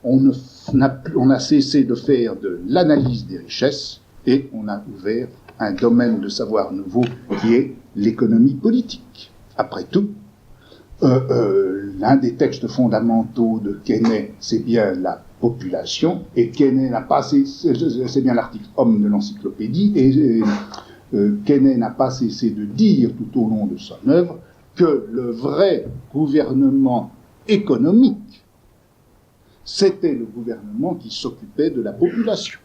A: on a cessé de faire de l'analyse des richesses et on a ouvert un domaine de savoir nouveau qui est l'économie politique. Après tout, l'un des textes fondamentaux de Quesnay, c'est bien la population, et Quesnay n'a pas c'est bien l'article homme de l'encyclopédie, et Quesnay n'a pas cessé de dire tout au long de son œuvre que le vrai gouvernement économique, c'était le gouvernement qui s'occupait de la population.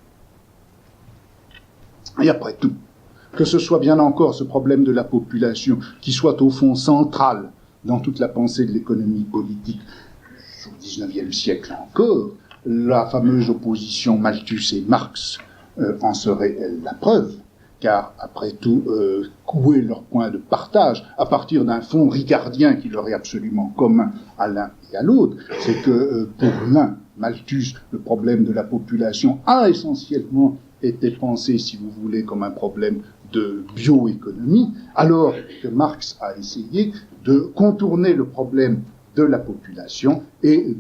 A: Et après tout, que ce soit bien encore ce problème de la population qui soit au fond central dans toute la pensée de l'économie politique, au XIXe siècle encore, la fameuse opposition Malthus et Marx en serait la preuve, car après tout, où est leur point de partage à partir d'un fond ricardien qui leur est absolument commun à l'un et à l'autre, c'est que pour l'un, Malthus, le problème de la population a essentiellement été pensé, si vous voulez, comme un problème de bioéconomie, alors que Marx a essayé de contourner le problème de la population et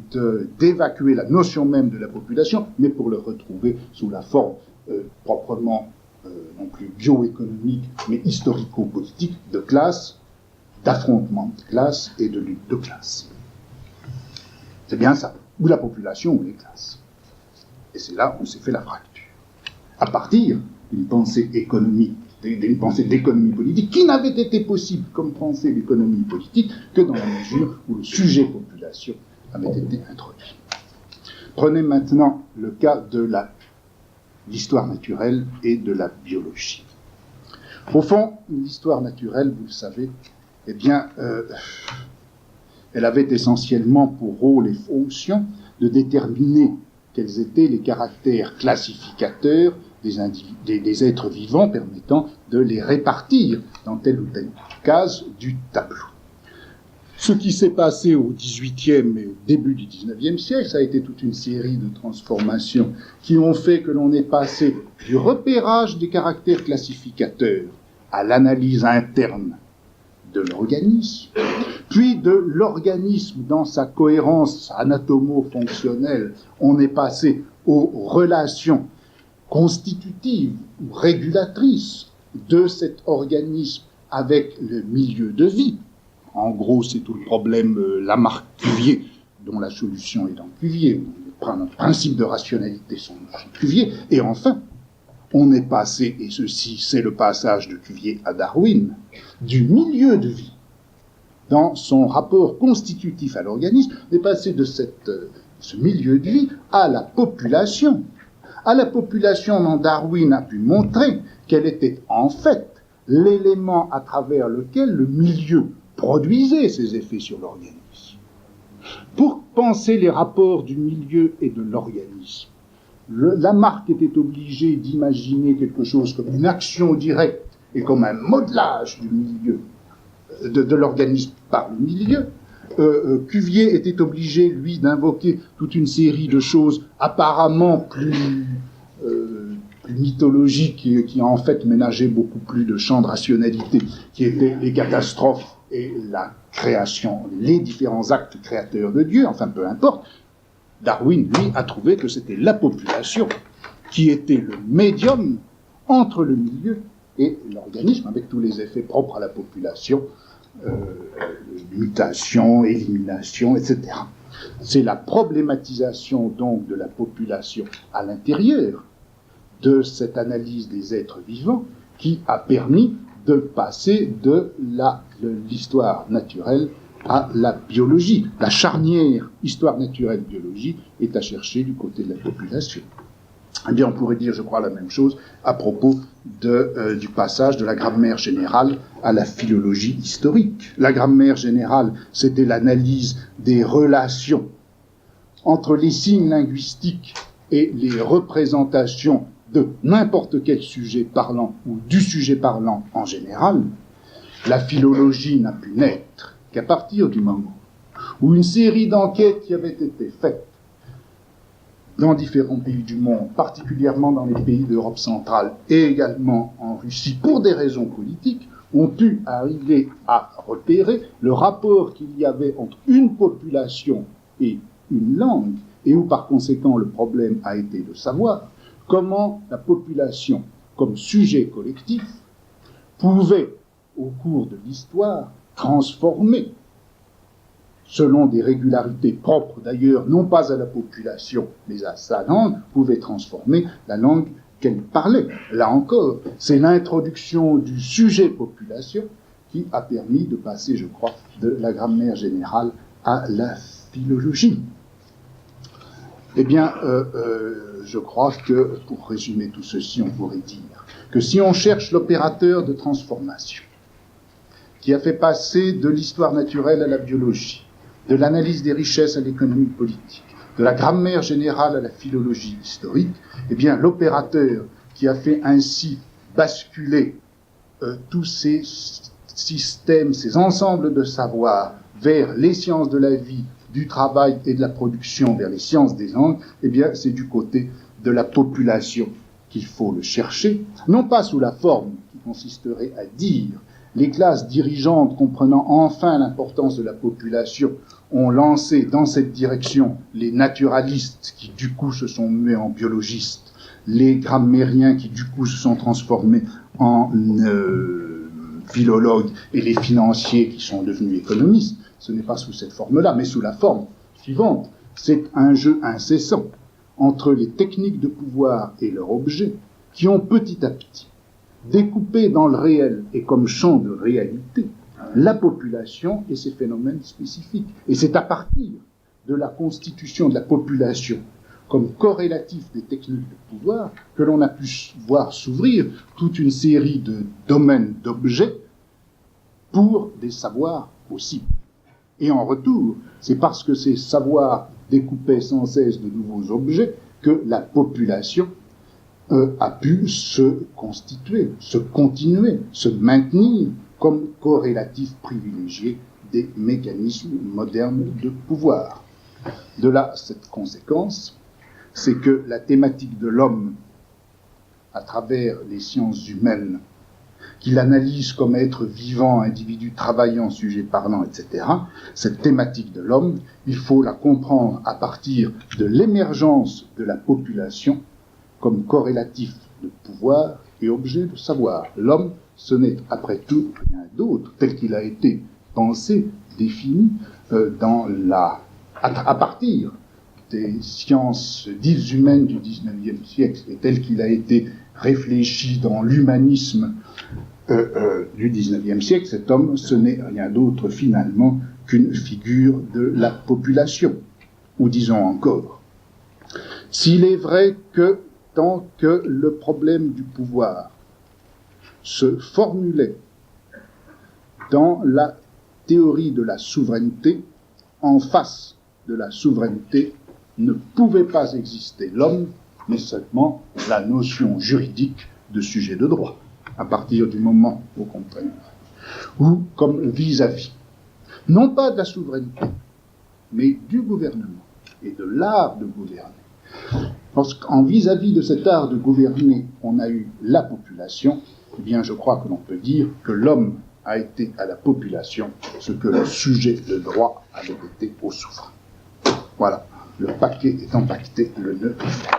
A: d'évacuer la notion même de la population, mais pour le retrouver sous la forme proprement non plus bioéconomique, mais historico-politique de classe, d'affrontement de classe et de lutte de classe. C'est bien ça, ou la population ou les classes. Et c'est là où s'est fait la fracture. À partir d'une pensée économique, d'une pensée d'économie politique, qui n'avait été possible comme pensée d'économie politique que dans la mesure où le sujet population avait été introduit. Prenez maintenant le cas de l'histoire naturelle et de la biologie. Au fond, l'histoire naturelle, vous le savez, eh bien, elle avait essentiellement pour rôle et fonction de déterminer quels étaient les caractères classificateurs des êtres vivants permettant de les répartir dans telle ou telle case du tableau. Ce qui s'est passé au XVIIIe et au début du XIXe siècle, ça a été toute une série de transformations qui ont fait que l'on est passé du repérage des caractères classificateurs à l'analyse interne de l'organisme, puis de l'organisme dans sa cohérence anatomo-fonctionnelle, on est passé aux relations constitutives ou régulatrices de cet organisme avec le milieu de vie. En gros, c'est tout le problème Lamarck-Cuvier, dont la solution est dans Cuvier. Notre principe de rationalité sont dans Cuvier. Et enfin, on est passé, et ceci c'est le passage de Cuvier à Darwin, du milieu de vie, dans son rapport constitutif à l'organisme, on est passé de ce milieu de vie à la population. À la population dont Darwin a pu montrer qu'elle était en fait l'élément à travers lequel le milieu produisait ses effets sur l'organisme. Pour penser les rapports du milieu et de l'organisme, Lamarck était obligé d'imaginer quelque chose comme une action directe et comme un modelage du milieu, de l'organisme par le milieu. Cuvier était obligé, lui, d'invoquer toute une série de choses apparemment plus mythologiques qui en fait ménageaient beaucoup plus de champs de rationalité, qui étaient les catastrophes et la création, les différents actes créateurs de Dieu, enfin peu importe. Darwin, lui, a trouvé que c'était la population qui était le médium entre le milieu et l'organisme, avec tous les effets propres à la population, mutation, élimination, etc. C'est la problématisation donc de la population à l'intérieur de cette analyse des êtres vivants qui a permis de passer de l'histoire naturelle à la biologie. La charnière histoire naturelle-biologie est à chercher du côté de la population. Eh bien, on pourrait dire, je crois, la même chose à propos du passage de la grammaire générale à la philologie historique. La grammaire générale, c'était l'analyse des relations entre les signes linguistiques et les représentations de n'importe quel sujet parlant ou du sujet parlant en général. La philologie n'a pu naître qu'à partir du moment où une série d'enquêtes qui avaient été faites dans différents pays du monde, particulièrement dans les pays d'Europe centrale et également en Russie, pour des raisons politiques, ont pu arriver à repérer le rapport qu'il y avait entre une population et une langue, et où par conséquent le problème a été de savoir comment la population, comme sujet collectif, pouvait, au cours de l'histoire, transformer, selon des régularités propres d'ailleurs, non pas à la population, mais à sa langue, pouvait transformer la langue qu'elle parlait. Là encore, c'est l'introduction du sujet population qui a permis de passer, je crois, de la grammaire générale à la philologie. Eh bien, je crois que, pour résumer tout ceci, on pourrait dire que si on cherche l'opérateur de transformation, qui a fait passer de l'histoire naturelle à la biologie, de l'analyse des richesses à l'économie politique, de la grammaire générale à la philologie historique, eh bien, l'opérateur qui a fait ainsi basculer tous ces systèmes, ces ensembles de savoirs vers les sciences de la vie, du travail et de la production, vers les sciences des langues, eh bien, c'est du côté de la population qu'il faut le chercher, non pas sous la forme qui consisterait à dire les classes dirigeantes comprenant enfin l'importance de la population ont lancé dans cette direction les naturalistes qui du coup se sont mués en biologistes, les grammairiens qui du coup se sont transformés en philologues et les financiers qui sont devenus économistes. Ce n'est pas sous cette forme-là, mais sous la forme suivante. C'est un jeu incessant entre les techniques de pouvoir et leur objet qui ont petit à petit découpé dans le réel et comme champ de réalité la population et ses phénomènes spécifiques. Et c'est à partir de la constitution de la population comme corrélatif des techniques de pouvoir que l'on a pu voir s'ouvrir toute une série de domaines d'objets pour des savoirs possibles. Et en retour, c'est parce que ces savoirs découpaient sans cesse de nouveaux objets que la population a pu se constituer, se continuer, se maintenir comme corrélatif privilégié des mécanismes modernes de pouvoir. De là, cette conséquence, c'est que la thématique de l'homme, à travers les sciences humaines, qu'il analyse comme être vivant, individu travaillant, sujet parlant, etc., cette thématique de l'homme, il faut la comprendre à partir de l'émergence de la population comme corrélatif de pouvoir et objet de savoir. L'homme, ce n'est après tout rien d'autre, tel qu'il a été pensé, défini à partir des sciences dites humaines du XIXe siècle, et tel qu'il a été réfléchi dans l'humanisme du XIXe siècle, cet homme, ce n'est rien d'autre finalement qu'une figure de la population. Ou disons encore, s'il est vrai que tant que le problème du pouvoir se formulait dans la théorie de la souveraineté, en face de la souveraineté ne pouvait pas exister l'homme, mais seulement la notion juridique de sujet de droit, à partir du moment, au contraire, ou comme vis-à-vis, non pas de la souveraineté, mais du gouvernement et de l'art de gouverner. Parce qu'en vis-à-vis de cet art de gouverner, on a eu la population, eh bien je crois que l'on peut dire que l'homme a été à la population ce que le sujet de droit avait été au souverain. Voilà, le paquet est empaqueté, le nœud est fait.